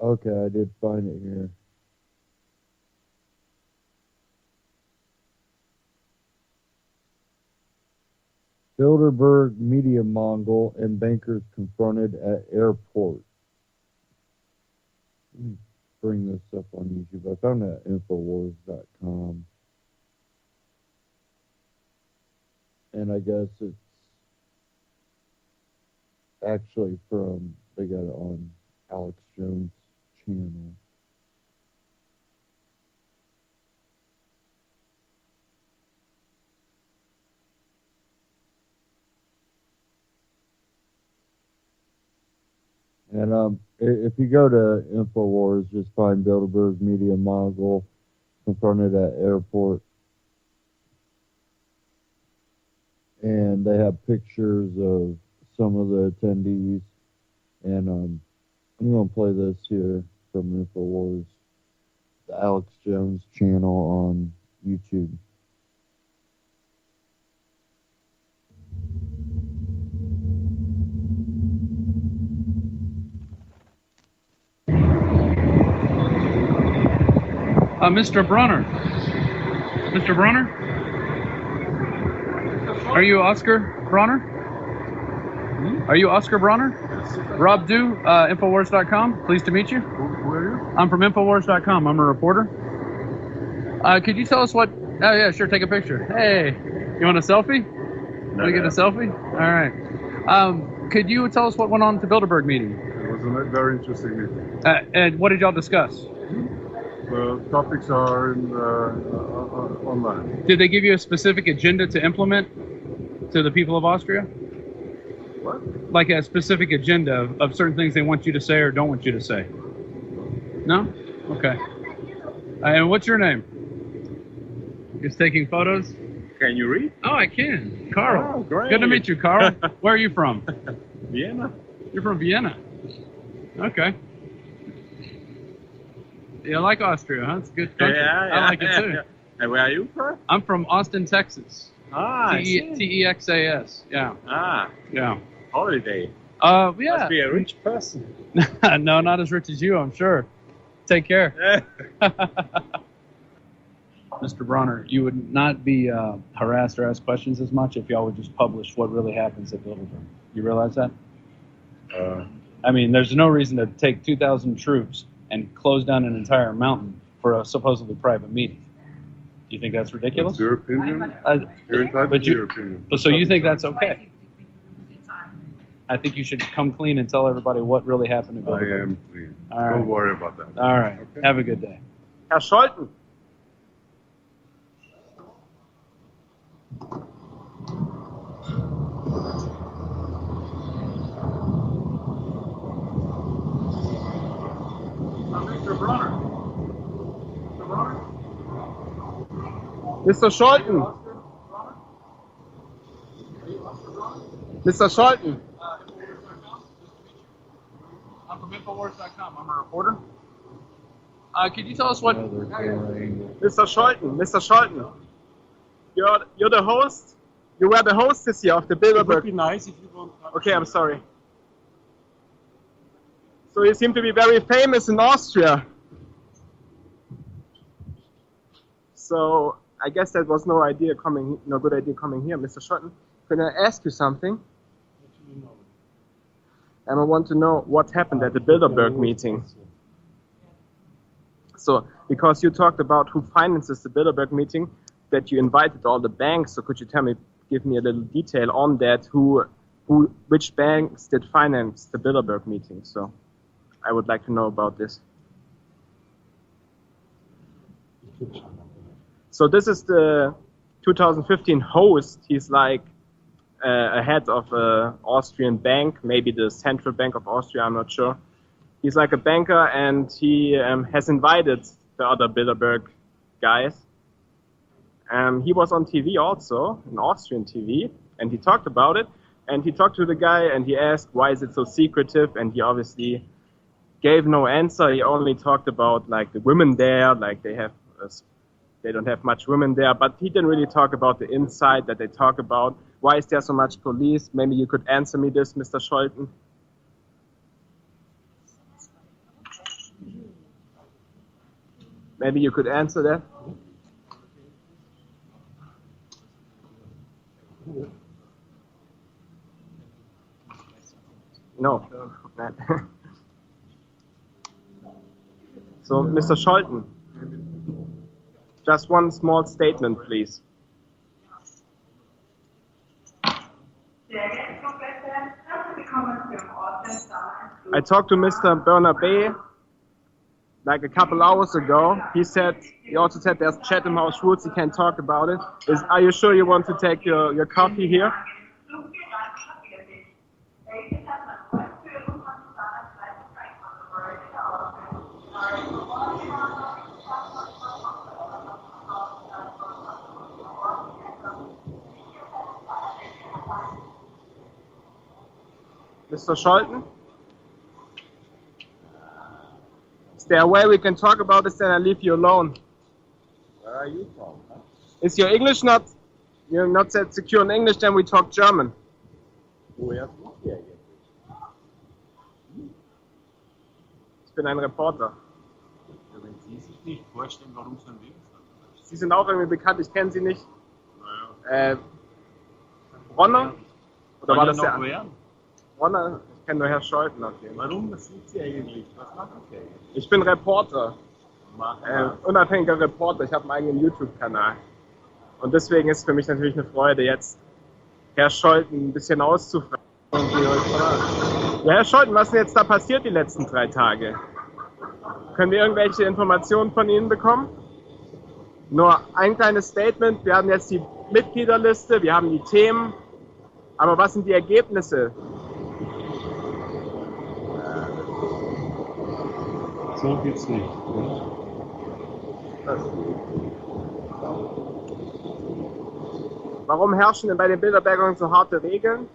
Speaker 2: Okay, I did find it here. Bilderberg media mogul and bankers confronted at airport. Let me bring this up on YouTube. I found it at Infowars.com. And I guess it's actually from, they got it on Alex Jones' channel. And if you go to Infowars, just find Bilderberg media mogul confronted at airport. And they have pictures of some of the attendees. And I'm going to play this here from Infowars, the Alex Jones channel on YouTube.
Speaker 9: Mr. Bronner. Mr. Bronner? Are you Oscar Bronner? Are you Oscar Bronner? Rob Dew, Infowars.com. Pleased to meet you.
Speaker 10: Who are you?
Speaker 9: I'm from Infowars.com. I'm a reporter. Could you tell us what... Oh, yeah, sure. Take a picture. Hey, you want a selfie? Want to get a selfie? All right. Could you tell us what went on at the Bilderberg meeting?
Speaker 10: It was a very interesting meeting.
Speaker 9: And what did y'all discuss?
Speaker 10: The topics are online.
Speaker 9: Did they give you a specific agenda to implement to the people of Austria?
Speaker 10: What?
Speaker 9: Like a specific agenda of certain things they want you to say or don't want you to say? No? Okay. And what's your name? Just taking photos?
Speaker 10: Can you read?
Speaker 9: Oh, I can. Carl.
Speaker 10: Oh, great.
Speaker 9: Good to meet you, Carl. Where are you from?
Speaker 10: Vienna.
Speaker 9: You're from Vienna. Okay. Yeah, I like Austria, huh? It's a good country. I like it too.
Speaker 10: And where are you from?
Speaker 9: I'm from Austin, Texas. Texas. Yeah. Yeah.
Speaker 10: Holiday.
Speaker 9: Yeah.
Speaker 10: Must be a rich person.
Speaker 9: No, not as rich as you, I'm sure. Take care. Mr. Bronner, you would not be harassed or asked questions as much if y'all would just publish what really happens at Bilderberg. You realize that? I mean, there's no reason to take 2,000 troops and close down an entire mountain for a supposedly private meeting. Do you think that's ridiculous?
Speaker 10: That's your opinion. You're entitled
Speaker 9: but
Speaker 10: to your opinion.
Speaker 9: So you think that's okay? I think you should come clean and tell everybody what really happened to
Speaker 10: I
Speaker 9: Bilderberg.
Speaker 10: am clean.
Speaker 9: All right.
Speaker 10: Don't worry about that.
Speaker 9: All right.
Speaker 10: Okay.
Speaker 9: Have a good day.
Speaker 11: Herr Scholten. Mr. Scholten. Mr. Scholten.
Speaker 9: I'm from Infowars.com. I'm a reporter. Could you tell us what...
Speaker 11: Mr. Scholten. You're the host? You were the host this year of the Bilderberg.
Speaker 10: It would be nice if you don't...
Speaker 11: Okay, I'm sorry. So you seem to be very famous in Austria. So I guess that was no good idea coming here, Mr. Schotten. Can I ask you something? And I want to know what happened at the Bilderberg meeting. So, because you talked about who finances the Bilderberg meeting, that you invited all the banks. So could you give me a little detail on that? Which banks did finance the Bilderberg meeting? So I would like to know about this. So this is the 2015 host. He's like a head of an Austrian bank, maybe the Central Bank of Austria, I'm not sure. He's like a banker, and he has invited the other Bilderberg guys. He was on TV also, an Austrian TV, and he talked about it. And he talked to the guy, and he asked, why is it so secretive? And he obviously gave no answer. He only talked about like the women there, like they don't have much women there. But he didn't really talk about the inside that they talk about. Why is there so much police? Maybe you could answer me this, Mr. Scholten. Maybe you could answer that. No. So, Mr. Scholten, just one small statement, please. I talked to Mr. Bernabé like a couple hours ago. He also said there's Chatham House rules, he can't talk about it. Are you sure you want to take your coffee here? Mr. Scholten? Is there a way we can talk about this, then I leave you alone?
Speaker 10: Where are you from? Huh?
Speaker 11: Is your English you're not that secure in English, then we talk German.
Speaker 10: Woher sind Sie eigentlich?
Speaker 11: Ich bin ein Reporter.
Speaker 10: Ja, wenn Sie sich nicht vorstellen, warum sollen wir das?
Speaker 11: Sie sind auch irgendwie bekannt, ich kenne Sie nicht.
Speaker 10: Naja.
Speaker 11: Bronner? Oder war das der
Speaker 10: noch werden?
Speaker 11: Bronner? Ich kenne nur Herrn Scholten auf jeden Fall.
Speaker 10: Warum? Was sind Sie eigentlich? Was machen Sie eigentlich?
Speaker 11: Ich bin Reporter.
Speaker 10: Machen
Speaker 11: Unabhängiger Reporter. Ich habe einen eigenen YouTube-Kanal. Und deswegen ist es für mich natürlich eine Freude, jetzt Herr Scholten ein bisschen auszufragen. Ja, Herr Scholten, was ist denn jetzt da passiert die letzten 3 Tage? Können wir irgendwelche Informationen von Ihnen bekommen? Nur ein kleines Statement. Wir haben jetzt die Mitgliederliste, wir haben die Themen. Aber was sind die Ergebnisse?
Speaker 10: So geht's nicht.
Speaker 11: Warum herrschen denn bei den Bilderbergern so harte Regeln?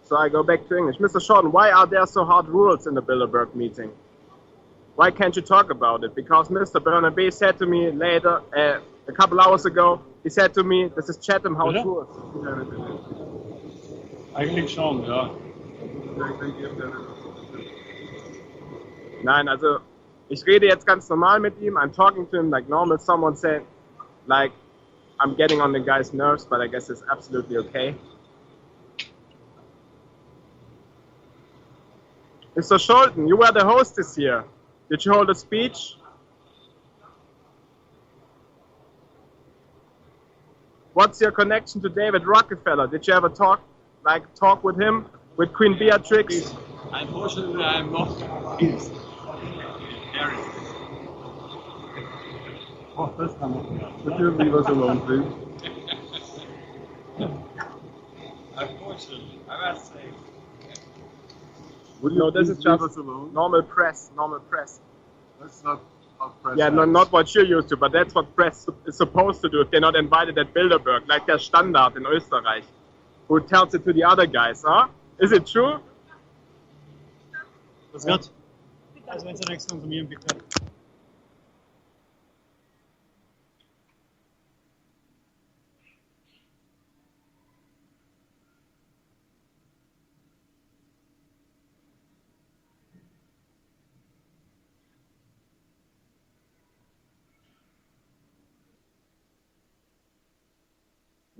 Speaker 11: So I go back to English. Mr. Shorten, why are there so hard rules in the Bilderberg meeting? Why can't you talk about it? Because Mr. Bernabé said to me later, a couple hours ago, he said to me, this is Chatham House rules.
Speaker 10: Eigentlich schon, ja.
Speaker 11: Nein, also ich rede jetzt ganz normal mit ihm. I'm talking to him like normal. Someone said, like, I'm getting on the guy's nerves, but I guess it's absolutely okay. Mr. Scholten, you were the host this year. Did you hold a speech? What's your connection to David Rockefeller? Did you ever talk with him, with Queen Beatrix?
Speaker 10: Unfortunately, I'm not convinced.
Speaker 11: Would you leave us alone, please?
Speaker 10: Unfortunately, I must say.
Speaker 11: No, this is just normal press.
Speaker 10: That's not how press
Speaker 11: Yeah,
Speaker 10: works.
Speaker 11: not what you're used to, but that's what press is supposed to do if they're not invited at Bilderberg, like der Standard in Österreich, who tells it to the other guys, huh? Is it true?
Speaker 12: Das Gott. Also wenn Sie nichts konsumieren, bitte.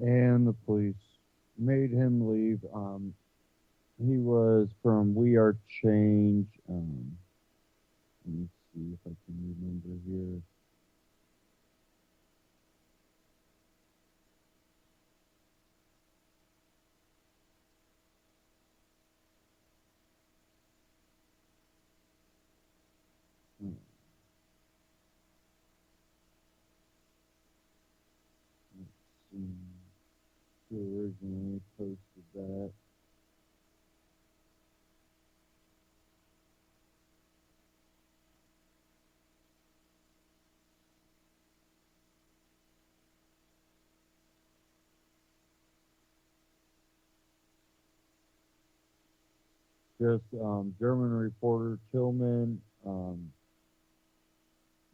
Speaker 2: And the police made him leave. He was from We Are Change. Let me see if I can remember here. Let's see who originally posted that. Just German reporter Tillman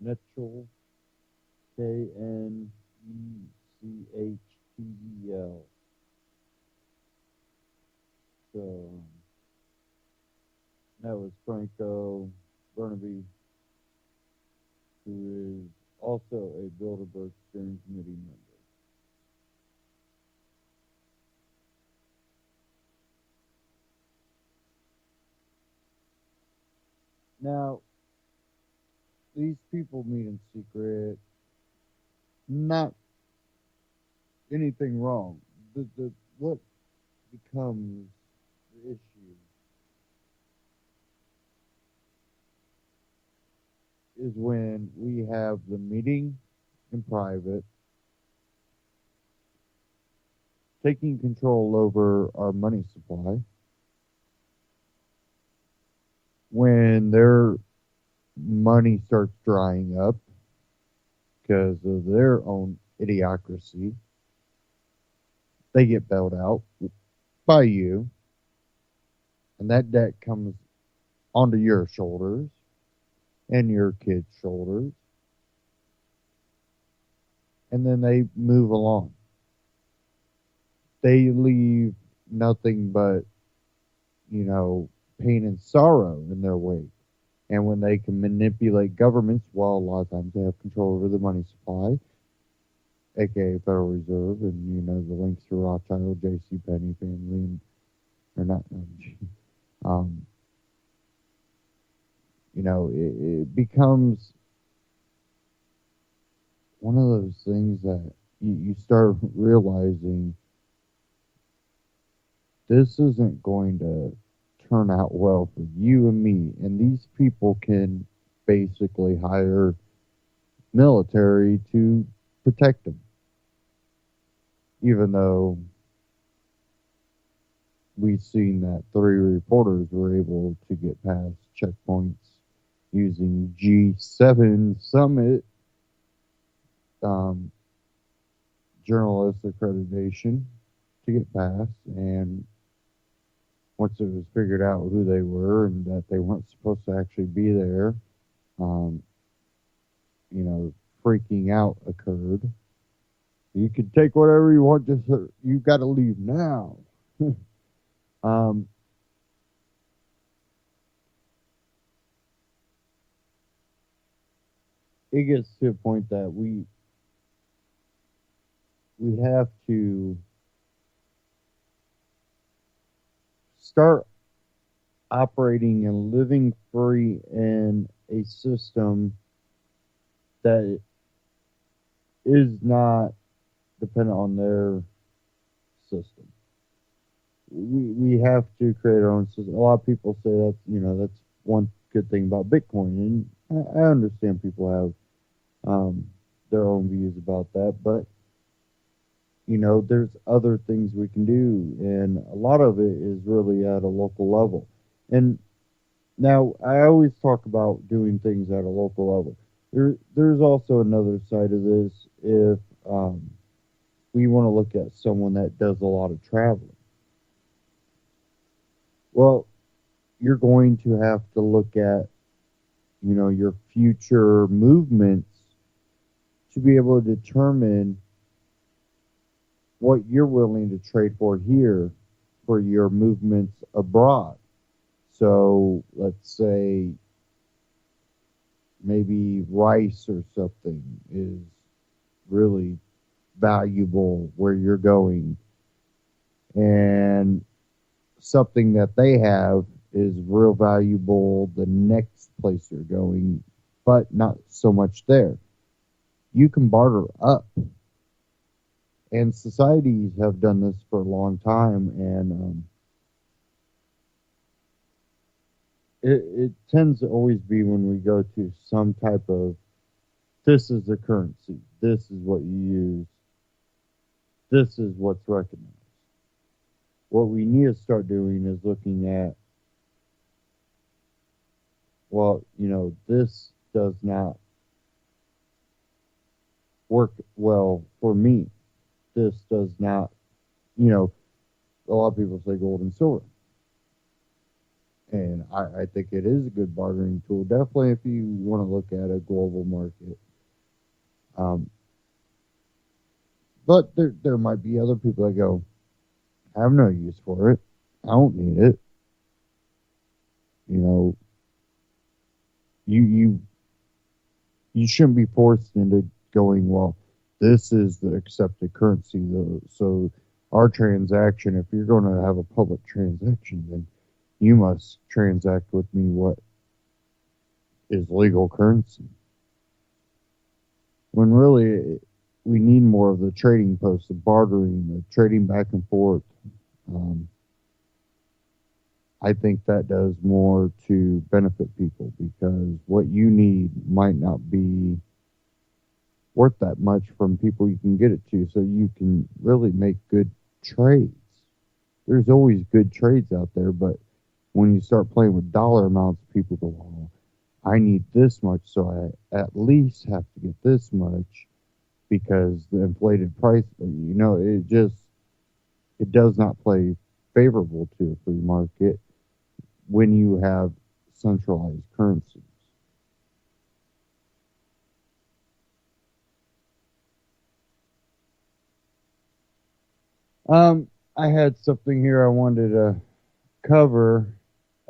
Speaker 2: Netchel, Knecchtl. So that was Franco Burnaby, who is also a Bilderberg Steering Committee member. Now, these people meet in secret. Not anything wrong. What becomes the issue is when we have the meeting in private, taking control over our money supply, when their money starts drying up because of their own idiocracy, they get bailed out by you, and that debt comes onto your shoulders and your kids' shoulders, and then they move along. They leave nothing but, pain and sorrow in their wake. And when they can manipulate governments, well, a lot of times they have control over the money supply, aka Federal Reserve, and the links to Rothschild, J.C. Penney family, it becomes one of those things that you start realizing this isn't going to turn out well for you and me. And these people can basically hire military to protect them. Even though we've seen that 3 reporters were able to get past checkpoints using G7 summit journalist accreditation to get past, and once it was figured out who they were and that they weren't supposed to actually be there, freaking out occurred. You can take whatever you want, just you got to leave now. It gets to a point that we have to start operating and living free in a system that is not dependent on their system. We have to create our own system. A lot of people say that's one good thing about Bitcoin, and I understand people have their own views about that, but there's other things we can do, and a lot of it is really at a local level. And now I always talk about doing things at a local level. There's also another side of this. If we want to look at someone that does a lot of traveling, well, you're going to have to look at your future movements to be able to determine what you're willing to trade for here for your movements abroad. So let's say maybe rice or something is really valuable where you're going, and something that they have is real valuable the next place you're going, but not so much there. You can barter up. And societies have done this for a long time, and it tends to always be when we go to some type of, this is the currency, this is what you use, this is what's recognized. What we need to start doing is looking at, well, this does not work well for me. This does not, a lot of people say gold and silver. And I think it is a good bartering tool, definitely if you want to look at a global market. But there might be other people that go, I have no use for it. I don't need it. You shouldn't be forced into going, well, this is the accepted currency, though. So our transaction, if you're going to have a public transaction, then you must transact with me what is legal currency. When really we need more of the trading posts, the bartering, the trading back and forth. I think that does more to benefit people, because what you need might not be worth that much from people you can get it to, so you can really make good trades. There's always good trades out there, but when you start playing with dollar amounts, people go, well, I need this much, so I at least have to get this much because the inflated price, it does not play favorable to a free market when you have centralized currencies. I had something here I wanted to cover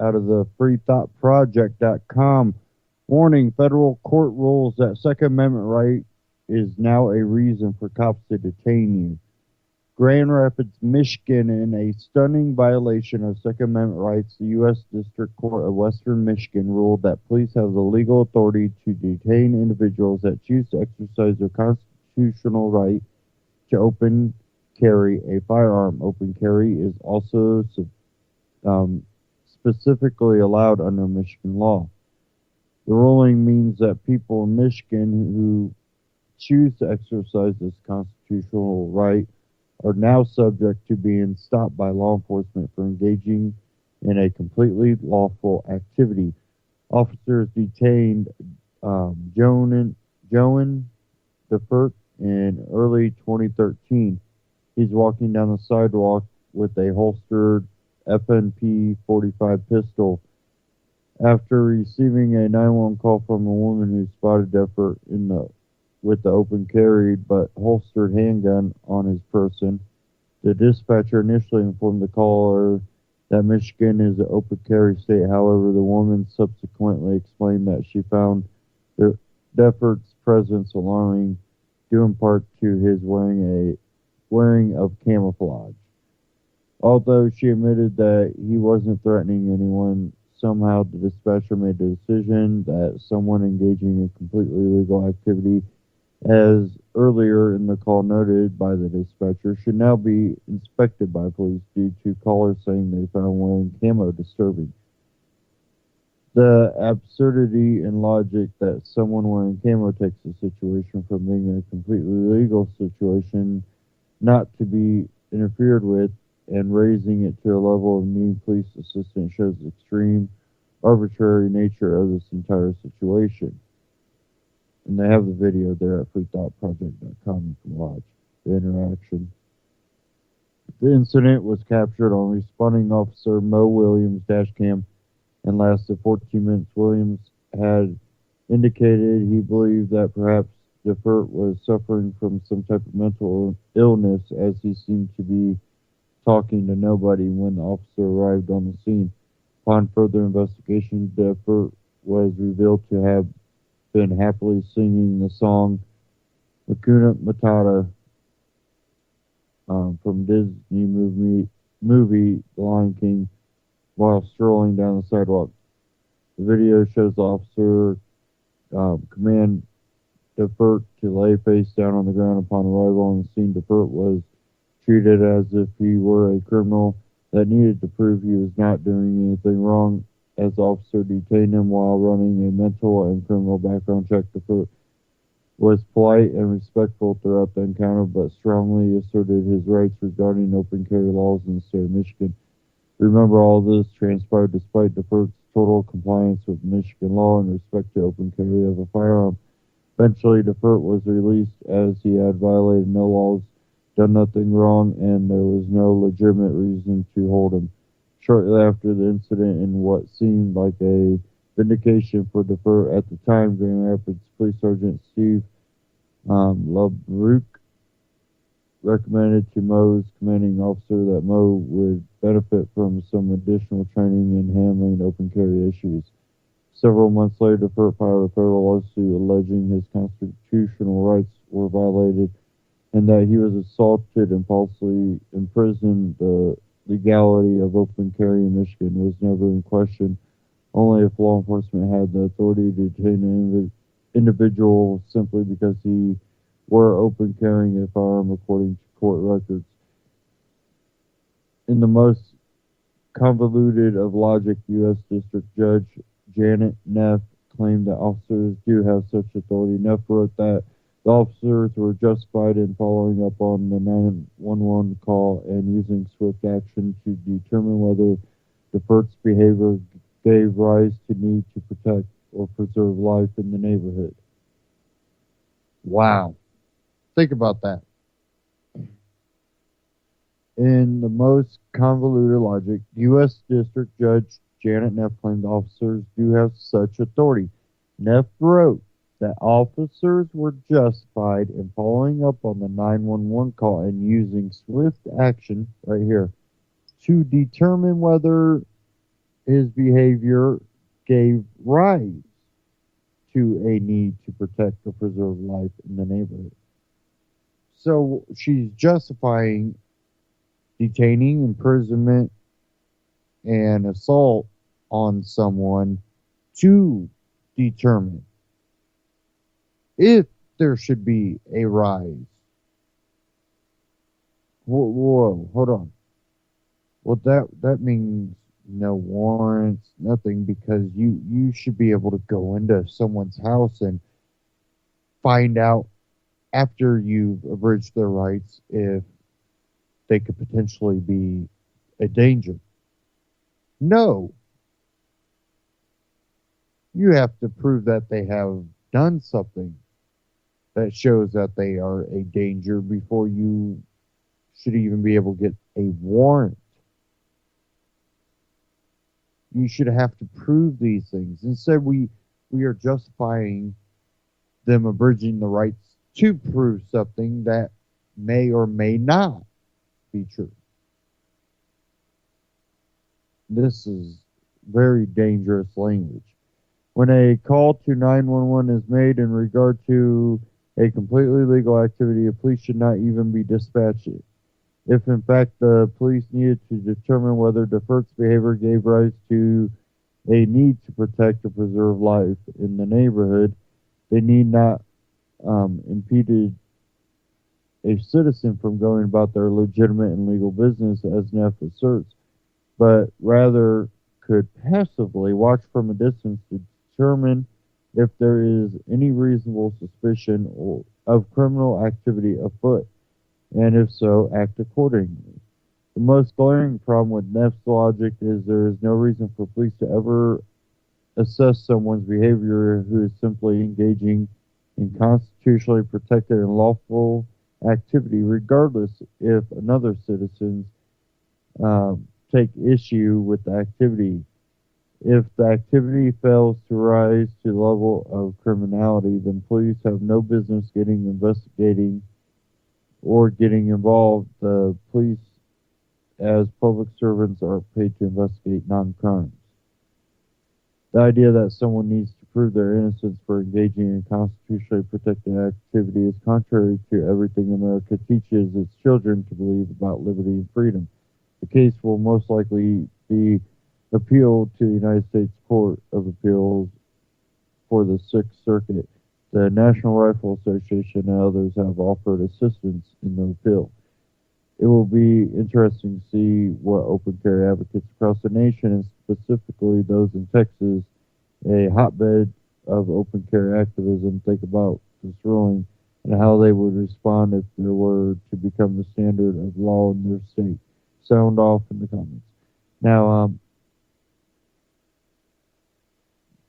Speaker 2: out of the freethoughtproject.com. Warning, federal court rules that Second Amendment right is now a reason for cops to detain you. Grand Rapids, Michigan, in a stunning violation of Second Amendment rights, the U.S. District Court of Western Michigan ruled that police have the legal authority to detain individuals that choose to exercise their constitutional right to open carry a firearm. Open carry is also specifically allowed under Michigan law. The ruling means that people in Michigan who choose to exercise this constitutional right are now subject to being stopped by law enforcement for engaging in a completely lawful activity. Officers detained Joan DeFert in early 2013. He's walking down the sidewalk with a holstered FNP 45 pistol. After receiving a 911 call from a woman who spotted DeFert with the open carried but holstered handgun on his person, the dispatcher initially informed the caller that Michigan is an open carry state. However, the woman subsequently explained that she found DeFert's presence alarming, due in part to his wearing of camouflage. Although she admitted that he wasn't threatening anyone, somehow the dispatcher made the decision that someone engaging in completely illegal activity, as earlier in the call noted by the dispatcher, should now be inspected by police due to callers saying they found wearing camo disturbing. The absurdity and logic that someone wearing camo takes a situation from being a completely legal situation not to be interfered with and raising it to a level of needing police assistance shows the extreme, arbitrary nature of this entire situation. And they have the video there at freethoughtproject.com. You can watch the interaction. The incident was captured on responding officer Mo Williams' dash cam and lasted 14 minutes. Williams had indicated he believed that perhaps Defert was suffering from some type of mental illness, as he seemed to be talking to nobody when the officer arrived on the scene. Upon further investigation, Defert was revealed to have been happily singing the song Hakuna Matata from Disney movie The Lion King while strolling down the sidewalk. The video shows the officer command Defert to lay face down on the ground upon arrival on the scene. Defert was treated as if he were a criminal that needed to prove he was not doing anything wrong. As the officer detained him while running a mental and criminal background check, Defert was polite and respectful throughout the encounter, but strongly asserted his rights regarding open carry laws in the state of Michigan. Remember, all this transpired despite Defert's total compliance with Michigan law in respect to open carry of a firearm. Eventually, Defert was released as he had violated no laws, done nothing wrong, and there was no legitimate reason to hold him. Shortly after the incident, in what seemed like a vindication for Defert at the time, Grand Rapids Police Sergeant Steve LeBruck recommended to Mo's commanding officer that Mo would benefit from some additional training in handling open carry issues. Several months later, Defert filed a federal lawsuit alleging his constitutional rights were violated and that he was assaulted and falsely imprisoned. The legality of open carry in Michigan was never in question, only if law enforcement had the authority to detain an individual simply because he were open carrying a firearm according to court records. In the most convoluted of logic, U.S. District Judge Janet Neff claimed that officers do have such authority. Neff wrote that the officers were justified in following up on the 911 call and using swift action to determine whether Defert's behavior gave rise to need to protect or preserve life in the neighborhood. Wow. Think about that. In the most convoluted logic, U.S. District Judge Janet Neff claimed officers do have such authority. Neff wrote that officers were justified in following up on the 911 call and using swift action, right here, to determine whether his behavior gave rise to a need to protect or preserve life in the neighborhood. So she's justifying detaining, imprisonment, and assault on someone to determine if there should be a rise. Whoa, hold on. Well, that means no warrants, nothing, because you should be able to go into someone's house and find out after you've abridged their rights if they could potentially be a danger. No. You have to prove that they have done something that shows that they are a danger before you should even be able to get a warrant. You should have to prove these things. Instead, we are justifying them abridging the rights to prove something that may or may not be true. This is very dangerous language. When a call to 911 is made in regard to a completely legal activity, a police should not even be dispatched. If in fact the police needed to determine whether Defert's behavior gave rise to They need to protect or preserve life in the neighborhood. They need not impede a citizen from going about their legitimate and legal business, as Neff asserts, but rather could passively watch from a distance to determine if there is any reasonable suspicion of criminal activity afoot, and if so, act accordingly. The most glaring problem with Neff's logic is there is no reason for police to ever assess someone's behavior who is simply engaging in constitutionally protected and lawful activity, regardless if another citizens take issue with the activity. If the activity fails to rise to the level of criminality, then police have no business investigating or getting involved. The police, as public servants, are paid to investigate non-crimes. The idea that someone needs to prove their innocence for engaging in constitutionally protected activity is contrary to everything America teaches its children to believe about liberty and freedom. The case will most likely be appealed to the United States Court of Appeals for the Sixth Circuit. The National Rifle Association and others have offered assistance in the appeal. It will be interesting to see what open carry advocates across the nation, and specifically those in Texas, a hotbed of open carry activism, think about this ruling and how they would respond if there were to become the standard of law in their state. Sound off in the comments. Now,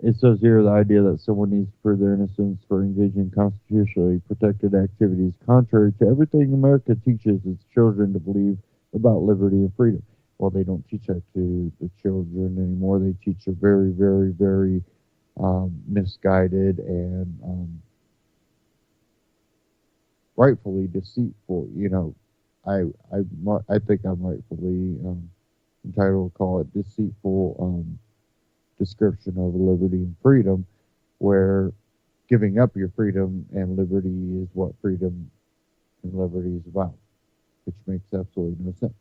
Speaker 2: it says here the idea that someone needs to prove their innocence for engaging in constitutionally protected activities contrary to everything America teaches its children to believe about liberty and freedom. Well, they don't teach that to the children anymore. They teach a very, very, very misguided and rightfully deceitful. You know, I think I'm rightfully entitled to call it deceitful description of liberty and freedom, where giving up your freedom and liberty is what freedom and liberty is about, which makes absolutely no sense.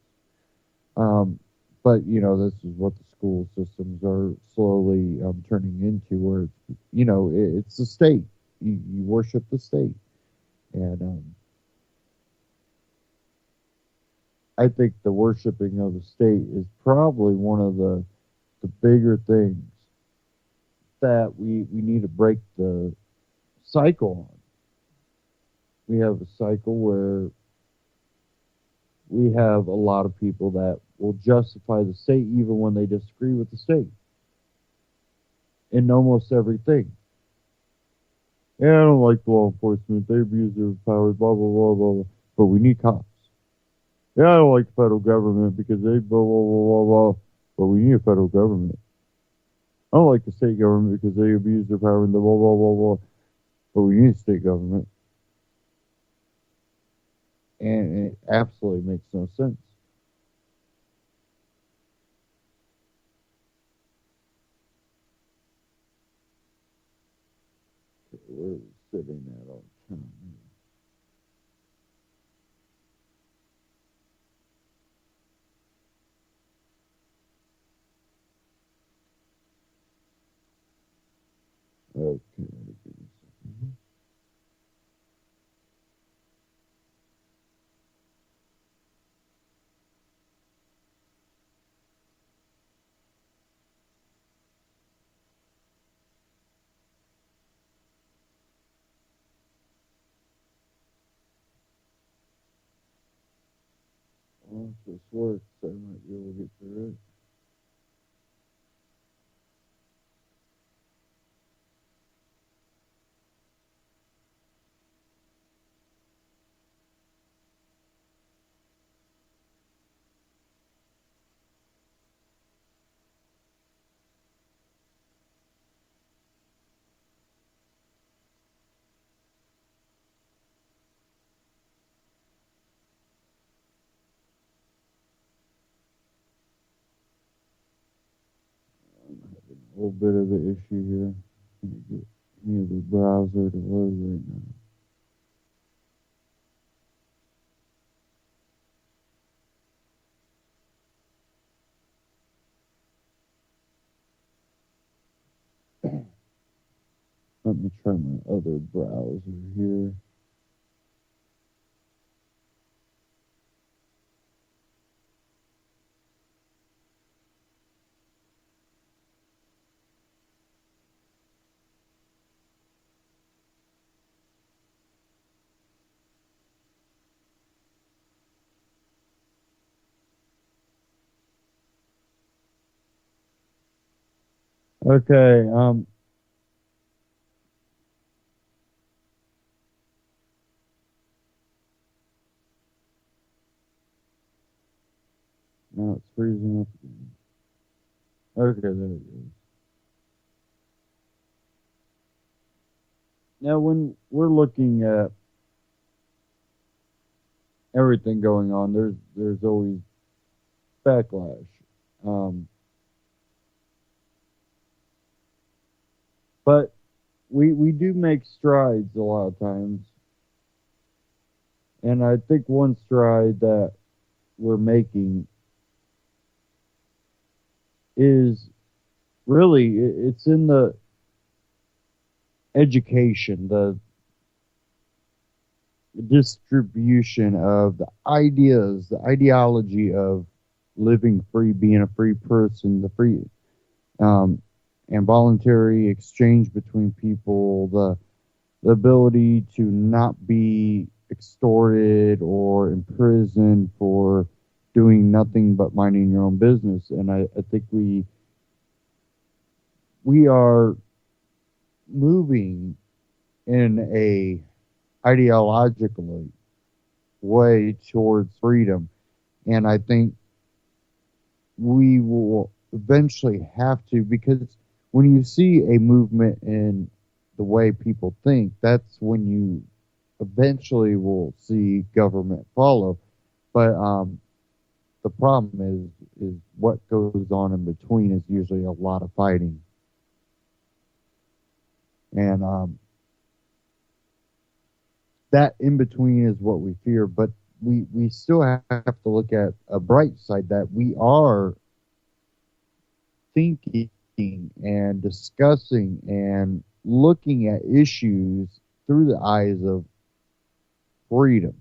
Speaker 2: But you know, this is what the school systems are slowly turning into, where it's the state. You worship the state, and I think the worshiping of the state is probably one of the bigger things that we need to break the cycle on. We have a cycle where we have a lot of people that will justify the state even when they disagree with the state in almost everything. Yeah, I don't like law enforcement. They abuse their powers, blah, blah, blah, blah, blah. But we need cops. Yeah, I don't like the federal government because they blah, blah, blah, blah, blah. But we need a federal government. I don't like the state government because they abuse their power and the blah, blah, blah, blah. But we need a state government. And it absolutely makes no sense. Where are we sitting at all the time? Okay, give me a second. Well, if this works, I might be able to get through it. I'm having a little bit of an issue here. Can't get any of the browser to load right now. Let me try my other browser here. Okay, now it's freezing up again. Okay, there it is. Now, when we're looking at everything going on, there's always backlash. But we do make strides a lot of times. And I think one stride that we're making is really, it's in the education, the distribution of the ideas, the ideology of living free, being a free person, the free and voluntary exchange between people, the ability to not be extorted or imprisoned for doing nothing but minding your own business. And I think we are moving in a ideologically way towards freedom. And I think we will eventually have to, because when you see a movement in the way people think, that's when you eventually will see government follow. But the problem is what goes on in between is usually a lot of fighting. And that in between is what we fear, but we still have to look at a bright side, that we are thinking and discussing and looking at issues through the eyes of freedom.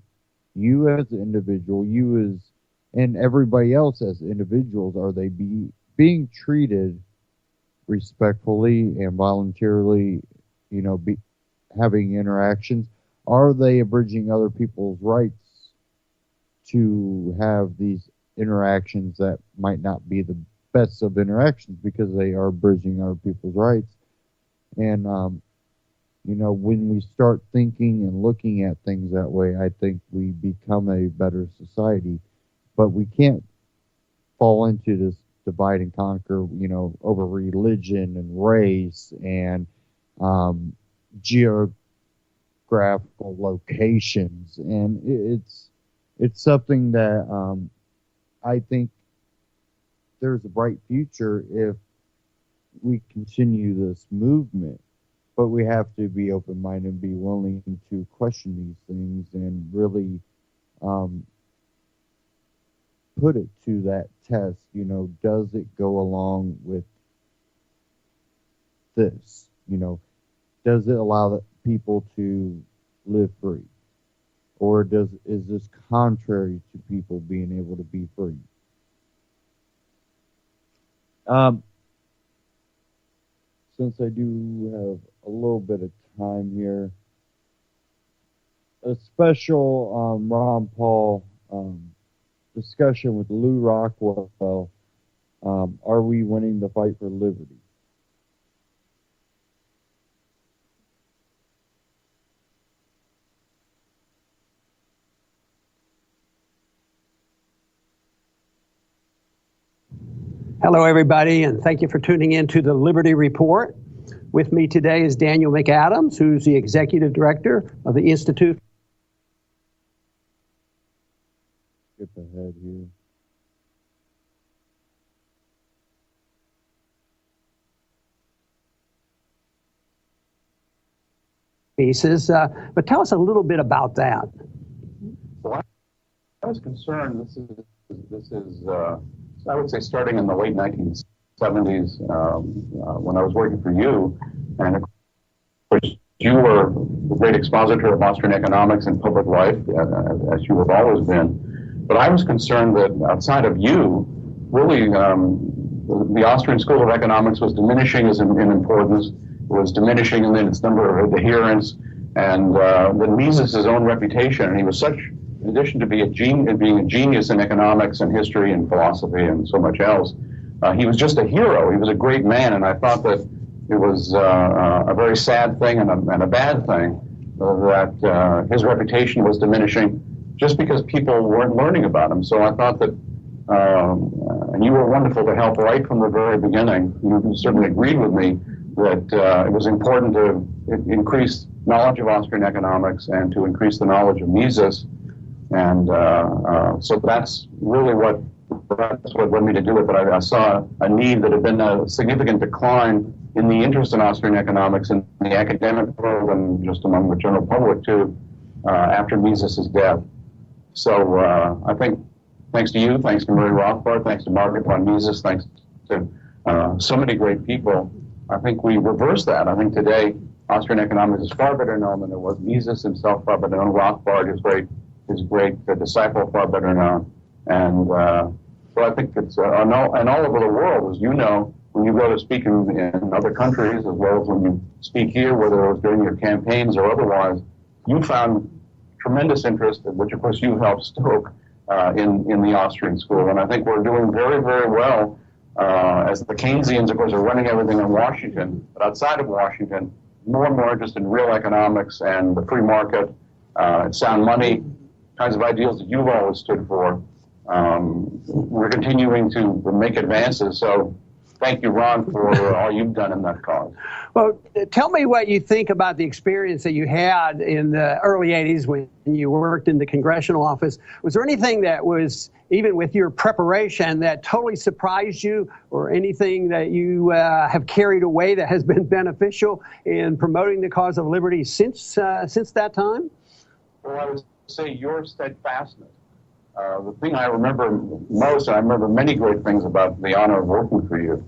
Speaker 2: You as an individual, and everybody else as individuals, are they being treated respectfully and voluntarily, having interactions? Are they abridging other people's rights to have these interactions that might not be the best of interactions because they are abridging other people's rights? And, when we start thinking and looking at things that way, I think we become a better society. But we can't fall into this divide and conquer, over religion and race and geographical locations. And it's something that I think there's a bright future if we continue this movement. But we have to be open-minded and be willing to question these things and really put it to that test. Does it go along with this? Does it allow the people to live free? Or is this contrary to people being able to be free? Since I do have a little bit of time here, a special Ron Paul discussion with Lou Rockwell. Are we winning the fight for liberty?
Speaker 3: Hello, everybody, and thank you for tuning in to the Liberty Report. With me today is Daniel McAdams, who's the Executive Director of the Institute.
Speaker 2: Skip ahead here.
Speaker 3: Pieces, but tell us a little bit about that.
Speaker 13: Well, I was concerned. This is I would say starting in the late 1970s when I was working for you, and of course you were a great expositor of Austrian economics and public life, as you have always been. But I was concerned that outside of you, really, the Austrian School of Economics was diminishing in importance. It was diminishing in its number of adherents, and that Mises' own reputation, and he was such, in addition to being a genius in economics and history and philosophy and so much else, he was just a hero. He was a great man, and I thought that it was a very sad thing and a bad thing that his reputation was diminishing just because people weren't learning about him. So I thought that, and you were wonderful to help right from the very beginning. You certainly agreed with me that it was important to increase knowledge of Austrian economics and to increase the knowledge of Mises. And so that's really what led me to do it. But I saw a need that had been a significant decline in the interest in Austrian economics in the academic world and just among the general public too, after Mises' death. So I think thanks to you, thanks to Murray Rothbard, thanks to Margaret von Mises, thanks to so many great people, I think we reversed that. I think today Austrian economics is far better known than it was. Mises himself far better known. Rothbard, his great disciple, far better known. And so I think it's and all over the world, as you know, when you go to speak in other countries, as well as when you speak here, whether it was during your campaigns or otherwise, you found tremendous interest, which of course you helped stoke in the Austrian school. And I think we're doing very, very well as the Keynesians, of course, are running everything in Washington. But outside of Washington, more and more interested in real economics and the free market, sound money, kinds of ideals that you've always stood for. We're continuing to make advances. So thank you, Ron, for all you've done in that cause.
Speaker 3: Well, tell me what you think about the experience that you had in the early 80s when you worked in the congressional office. Was there anything that was, even with your preparation, that totally surprised you, or anything that you have carried away that has been beneficial in promoting the cause of liberty since that time?
Speaker 13: Well, I would say your steadfastness. The thing I remember most, and I remember many great things about the honor of working for you,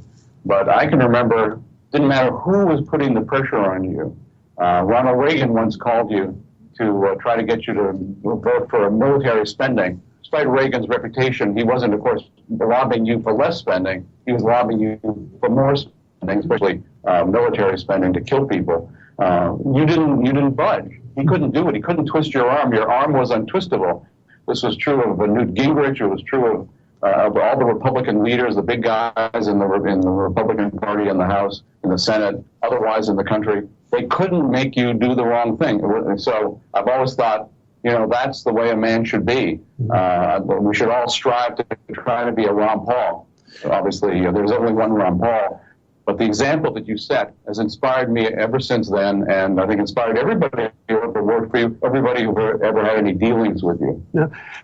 Speaker 13: but I can remember, didn't matter who was putting the pressure on you. Ronald Reagan once called you to try to get you to vote for military spending. Despite Reagan's reputation, he wasn't, of course, lobbying you for less spending. He was lobbying you for more spending, especially military spending to kill people. You didn't budge. He couldn't do it. He couldn't twist your arm. Your arm was untwistable. This was true of Newt Gingrich. It was true of all the Republican leaders, the big guys in the Republican Party in the House, in the Senate, otherwise in the country. They couldn't make you do the wrong thing. So I've always thought, that's the way a man should be. We should all strive to try to be a Ron Paul. Obviously, there's only one Ron Paul. But the example that you set has inspired me ever since then, and I think inspired everybody who ever worked for you, everybody who ever had any dealings with you.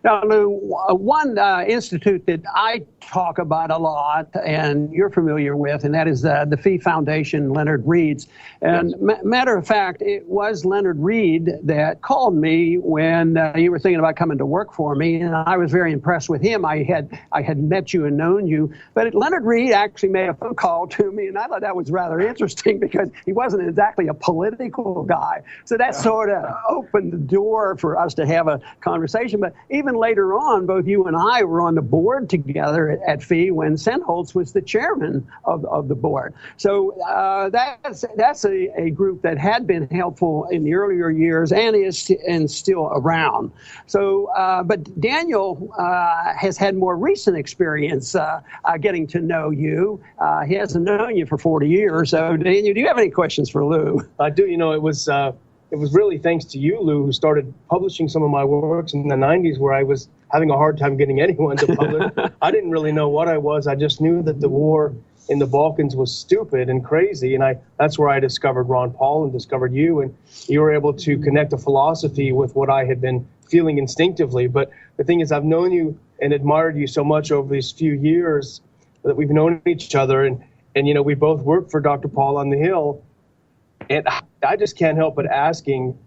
Speaker 3: Now, Lou, one institute that I talk about a lot, and you're familiar with, and that is the Fee Foundation, Leonard Read's. And matter of fact, it was Leonard Read that called me when you were thinking about coming to work for me, and I was very impressed with him. I had met you and known you, but Leonard Read actually made a phone call to me, and I thought that was rather interesting because he wasn't exactly a political guy. So that sort of opened the door for us to have a conversation. But even later on, both you and I were on the board together at Fee when Sennholz was the chairman of the board. So that's a group that had been helpful in the earlier years and is still around. So, but Daniel has had more recent experience getting to know you. He hasn't known you for 40 years. So, Daniel, do you have any questions for Lou?
Speaker 4: I do. It was really thanks to you, Lou, who started publishing some of my works in the 90s, where I was having a hard time getting anyone to publish. I didn't really know what I was. I just knew that the war in the Balkans was stupid and crazy, and that's where I discovered Ron Paul and discovered you, and you were able to connect a philosophy with what I had been feeling instinctively. But the thing is, I've known you and admired you so much over these few years that we've known each other, and we both worked for Dr. Paul on the Hill. And I just can't help but asking,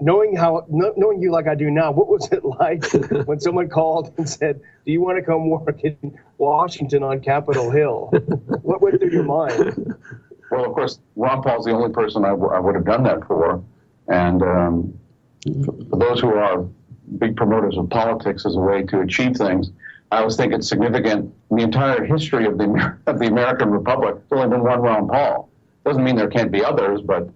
Speaker 4: knowing you like I do now, what was it like when someone called and said, "Do you want to come work in Washington on Capitol Hill?" What went through your mind?
Speaker 13: Well, of course, Ron Paul's the only person I would have done that for. And for those who are big promoters of politics as a way to achieve things, I always think it's significant. In the entire history of the American Republic, there's only been one Ron Paul. Doesn't mean there can't be others, but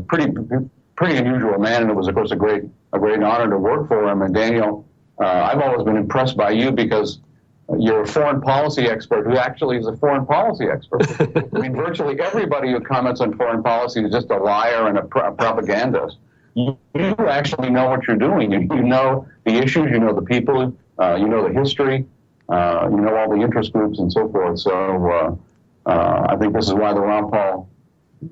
Speaker 13: pretty unusual man. And it was, of course, a great honor to work for him. And Daniel, I've always been impressed by you because you're a foreign policy expert who actually is a foreign policy expert. I mean, virtually everybody who comments on foreign policy is just a liar and a propagandist. You actually know what you're doing. You know the issues, you know the people, you know the history, you know all the interest groups and so forth. So I think this is why the Ron Paul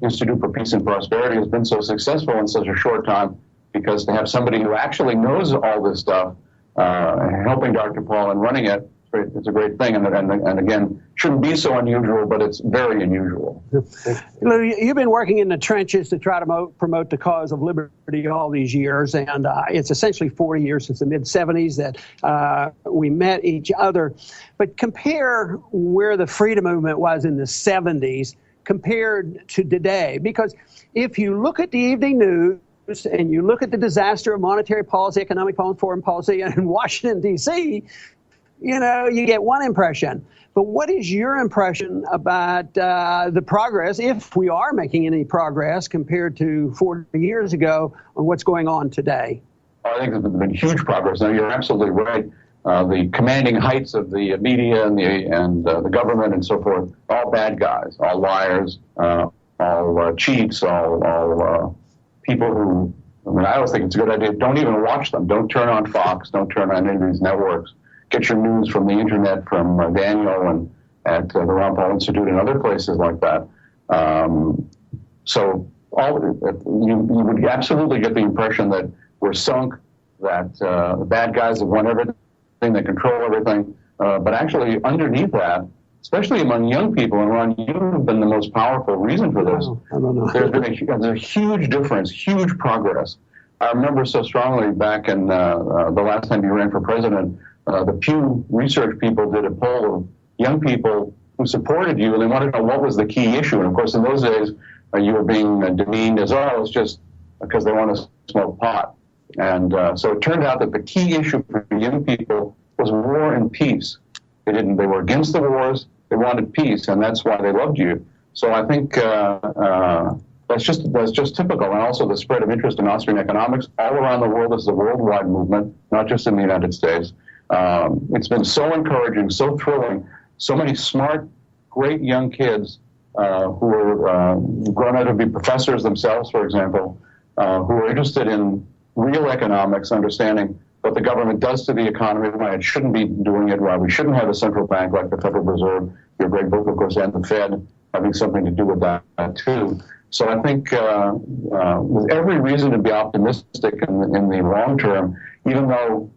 Speaker 13: Institute for Peace and Prosperity has been so successful in such a short time, because to have somebody who actually knows all this stuff, helping Dr. Paul and running it, it's a great thing, and again, shouldn't be so unusual, but it's very unusual.
Speaker 3: Lou, you've been working in the trenches to try to promote the cause of liberty all these years, and it's essentially 40 years since the mid-'70s that we met each other. But compare where the freedom movement was in the 70s compared to today, because if you look at the evening news and you look at the disaster of monetary policy, economic policy, foreign policy in Washington, D.C., you know, you get one impression. But what is your impression about the progress, if we are making any progress compared to 40 years ago, on what's going on today?
Speaker 13: I think there's been huge progress. Now, you're absolutely right. The commanding heights of the media and the government and so forth, all bad guys, all liars, all cheats, all people who, I mean, I always think it's a good idea. Don't even watch them. Don't turn on Fox. Don't turn on any of these networks. Get your news from the internet, from Daniel and at the Ron Paul Institute and other places like that. So you would absolutely get the impression that we're sunk, that the bad guys have won everything, they control everything. But actually, underneath that, especially among young people, and Ron, you've been the most powerful reason for this.
Speaker 3: I don't know.
Speaker 13: There's been a huge difference, huge progress. I remember so strongly back in the last time you ran for president, the Pew Research people did a poll of young people who supported you, and they wanted to know what was the key issue. And of course, in those days, you were being demeaned as, oh, it's just because they want to smoke pot. And so it turned out that the key issue for young people was war and peace. They were against the wars, they wanted peace, and that's why they loved you. So I think that's just typical. And also the spread of interest in Austrian economics all around the world. This is a worldwide movement, not just in the United States. It's been so encouraging, so thrilling. So many smart, great young kids who are grown up to be professors themselves, for example, who are interested in real economics, understanding what the government does to the economy, why it shouldn't be doing it, why we shouldn't have a central bank like the Federal Reserve, your great book, of course, and the Fed having something to do with that too. So I think with every reason to be optimistic in the long term, even though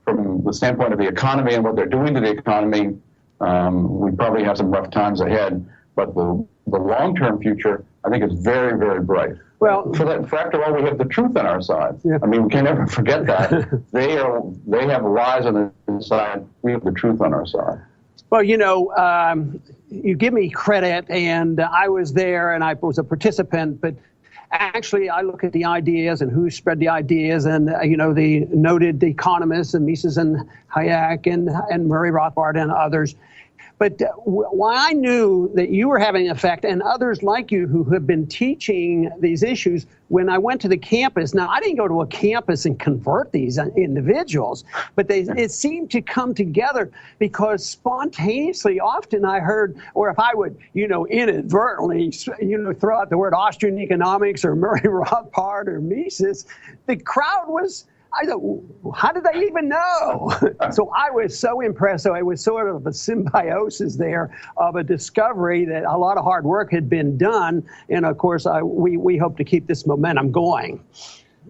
Speaker 13: from the standpoint of the economy and what they're doing to the economy, we probably have some rough times ahead. But the long-term future, I think, is very, very bright.
Speaker 3: Well,
Speaker 13: for after all, we have the truth on our side.
Speaker 3: Yeah.
Speaker 13: I mean, we can never forget that. They have lies on their side. We have the truth on our side.
Speaker 3: Well, you know, you give me credit, and I was there, and I was a participant, but actually, I look at the ideas and who spread the ideas, and you know, the noted economists and Mises and Hayek and Murray Rothbard and others. But why I knew that you were having an effect, and others like you who have been teaching these issues, when I went to the campus. Now, I didn't go to a campus and convert these individuals, but it seemed to come together because spontaneously, often I heard, or if I would, you know, inadvertently, you know, throw out the word Austrian economics or Murray Rothbard or Mises, the crowd was, I thought, how did they even know? So I was so impressed. So it was sort of a symbiosis there of a discovery that a lot of hard work had been done. And of course, we hope to keep this momentum going.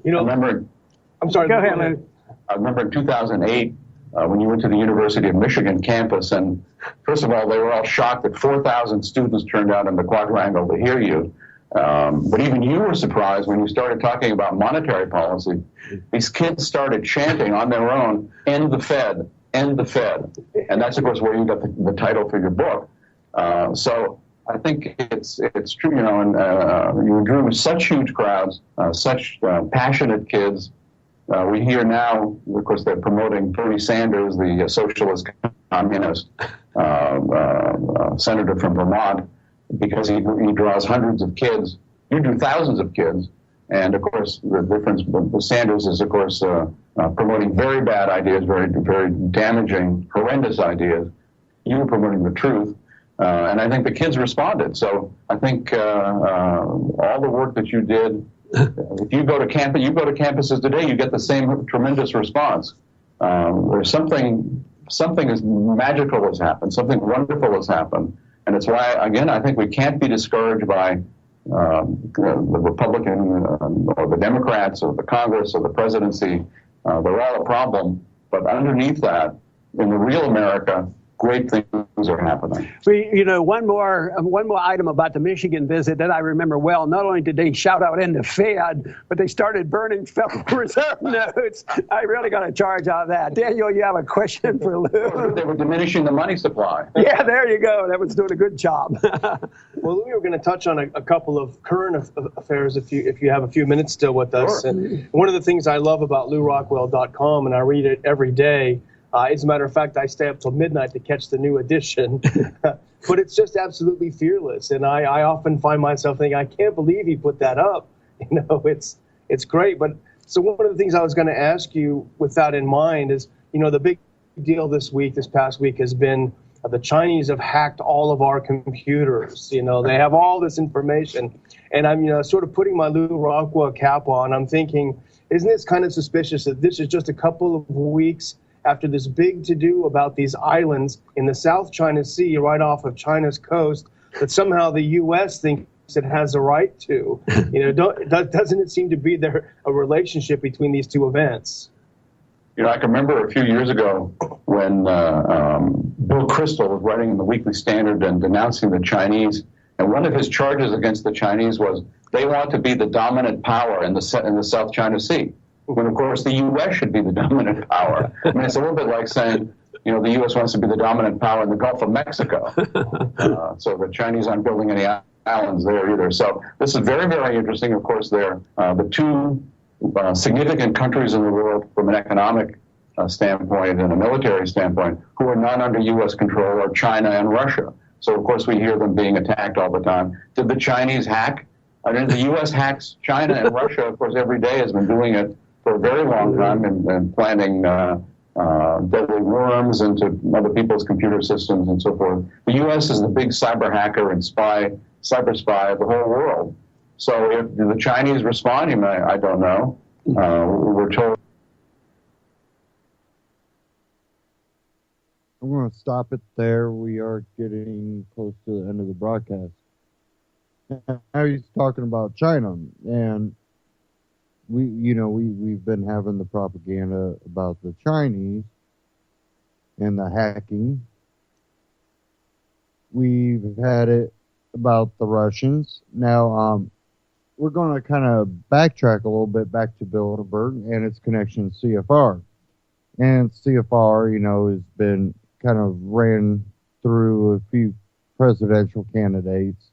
Speaker 4: You know, I'm sorry.
Speaker 3: Go ahead, Lou.
Speaker 13: I remember in 2008 when you went to the University of Michigan campus, and first of all, they were all shocked that 4,000 students turned out in the quadrangle to hear you. But even you were surprised when you started talking about monetary policy. These kids started chanting on their own, "End the Fed, end the Fed." And that's, of course, where you got the title for your book. So I think it's true, and you drew such huge crowds, such passionate kids. We hear now, of course, they're promoting Bernie Sanders, the socialist communist senator from Vermont, because he draws hundreds of kids. You drew thousands of kids. And, of course, the difference with Sanders is, of course, promoting very bad ideas, very, very damaging, horrendous ideas. You were promoting the truth. And I think the kids responded. So I think all the work that you did, if you go to campuses today, you get the same tremendous response. There's something as magical has happened, something wonderful has happened. And it's why, again, I think we can't be discouraged by the Republican or the Democrats or the Congress or the presidency. They're all a problem. But underneath that, in the real America, great things are happening.
Speaker 3: One more item about the Michigan visit that I remember well. Not only did they shout out "End the Fed," but they started burning Federal Reserve notes. I really got a charge out of that. Daniel, you have a question for Lou?
Speaker 13: They were diminishing the money supply.
Speaker 3: Yeah, there you go. That was doing a good job.
Speaker 4: Well, Lou, we were going to touch on a couple of current affairs if you have a few minutes still with us.
Speaker 3: Sure.
Speaker 4: And one of the things I love about LouRockwell.com, and I read it every day. As a matter of fact, I stay up till midnight to catch the new edition. But it's just absolutely fearless. And I often find myself thinking, I can't believe he put that up. It's great. But so one of the things I was going to ask you with that in mind is, the big deal this past week has been the Chinese have hacked all of our computers. They have all this information. And I'm, sort of putting my Lou Rockwell cap on. I'm thinking, isn't this kind of suspicious that this is just a couple of weeks after this big to-do about these islands in the South China Sea right off of China's coast that somehow the U.S. thinks it has a right to? Doesn't it seem to be there a relationship between these two events?
Speaker 13: I can remember a few years ago when Bill Kristol was writing in the Weekly Standard and denouncing the Chinese, and one of his charges against the Chinese was they want to be the dominant power in the South China Sea, when, of course, the U.S. should be the dominant power. I mean, it's a little bit like saying, the U.S. wants to be the dominant power in the Gulf of Mexico. So the Chinese aren't building any islands there either. So this is very, very interesting. Of course, they're the two significant countries in the world from an economic standpoint and a military standpoint who are not under U.S. control are China and Russia. So, of course, we hear them being attacked all the time. Did the Chinese hack? I mean, the U.S. hacks China and Russia, of course, every day has been doing it for a very long time and planting deadly worms into other people's computer systems and so forth. The U.S. is the big cyber hacker and cyber spy of the whole world. So if the Chinese respond, I don't know. We're told.
Speaker 2: I'm going to stop it there. We are getting close to the end of the broadcast. Now he's talking about China, and we've been having the propaganda about the Chinese and the hacking. We've had it about the Russians. Now, we're going to kind of backtrack a little bit back to Bilderberg and its connection to CFR. And CFR, has been kind of ran through a few presidential candidates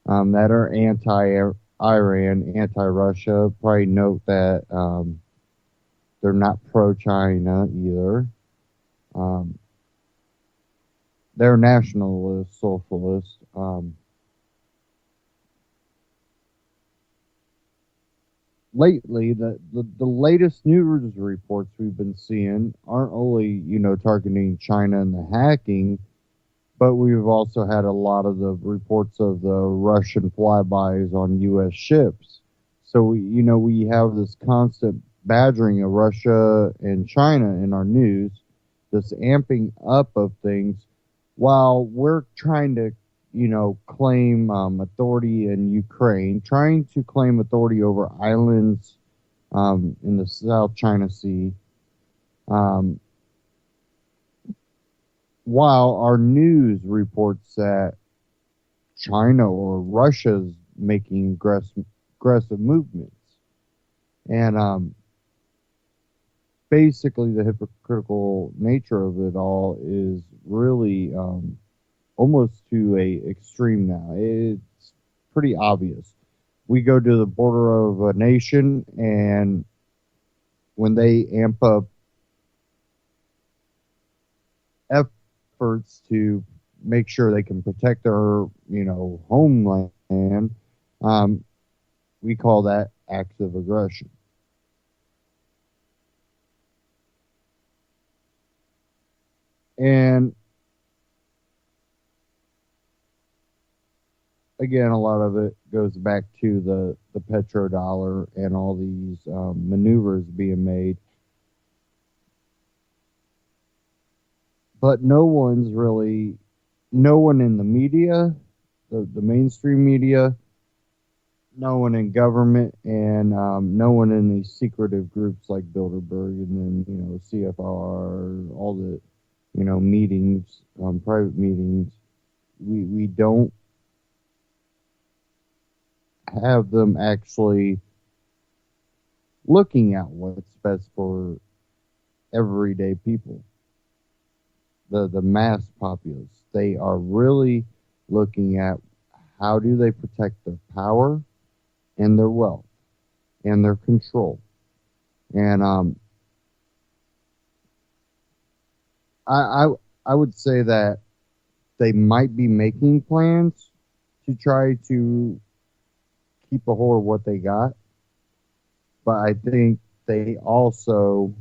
Speaker 2: that are anti-Iran, anti-Russia. Probably note that they're not pro-China either. They're nationalist, socialist. Lately, the latest news reports we've been seeing aren't only, targeting China and the hacking, but we've also had a lot of the reports of the Russian flybys on U.S. ships. So, we have this constant badgering of Russia and China in our news, this amping up of things, while we're trying to, claim authority in Ukraine, trying to claim authority over islands in the South China Sea, while our news reports that China or Russia is making aggressive movements. And basically the hypocritical nature of it all is really almost to a extreme now. It's pretty obvious. We go to the border of a nation, and when they amp up efforts to make sure they can protect their, homeland, we call that acts of aggression. And again, a lot of it goes back to the petrodollar and all these maneuvers being made. But no one in the media, the mainstream media, no one in government, and no one in these secretive groups like Bilderberg and then, CFR, all the, meetings, private meetings. We don't have them actually looking at what's best for everyday people, the mass populace. They are really looking at how do they protect their power and their wealth and their control. And I would say that they might be making plans to try to keep a hold of what they got, but I think they also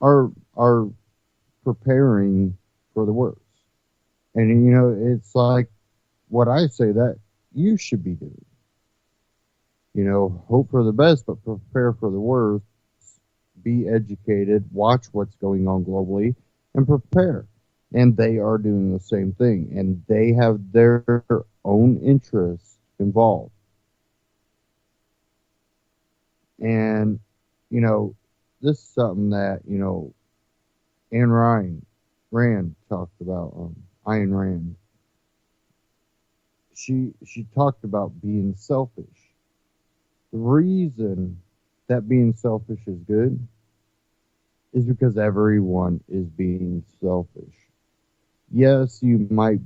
Speaker 2: are preparing for the worst. And it's like what I say that you should be doing. Hope for the best, but prepare for the worst. Be educated, watch what's going on globally, and prepare. And they are doing the same thing, and they have their own interests involved. And, this is something that, Ayn Rand talked about, Ayn Rand. She talked about being selfish. The reason that being selfish is good is because everyone is being selfish. Yes, you might,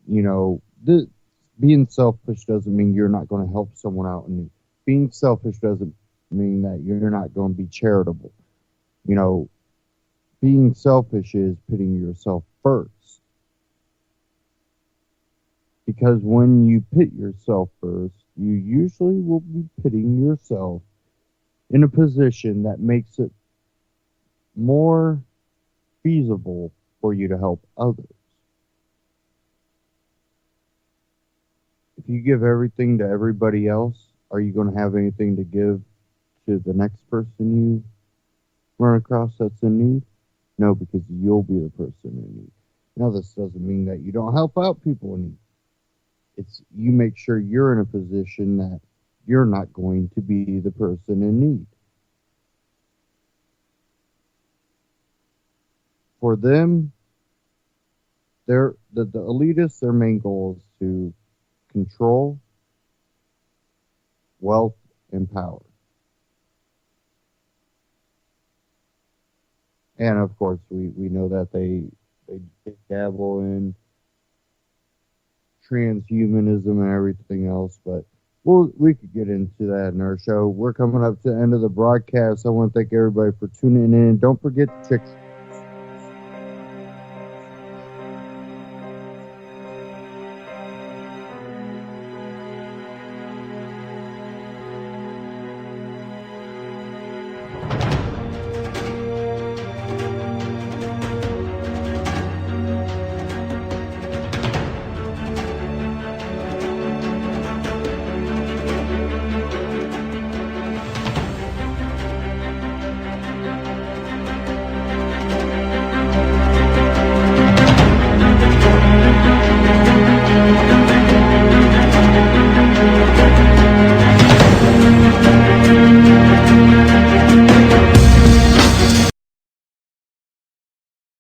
Speaker 2: being selfish doesn't mean you're not going to help someone out in need. Being selfish doesn't mean that you're not going to be charitable. Being selfish is putting yourself first. Because when you put yourself first, you usually will be putting yourself in a position that makes it more feasible for you to help others. If you give everything to everybody else, are you going to have anything to give to the next person you run across that's in need? No, because you'll be the person in need. Now, this doesn't mean that you don't help out people in need. It's you make sure you're in a position that you're not going to be the person in need. For them, the elitists, their main goal is to control wealth and power. And of course, we know that they dabble in transhumanism and everything else, but we could get into that in our show. We're coming up to the end of the broadcast. I want to thank everybody for tuning in. Don't forget to check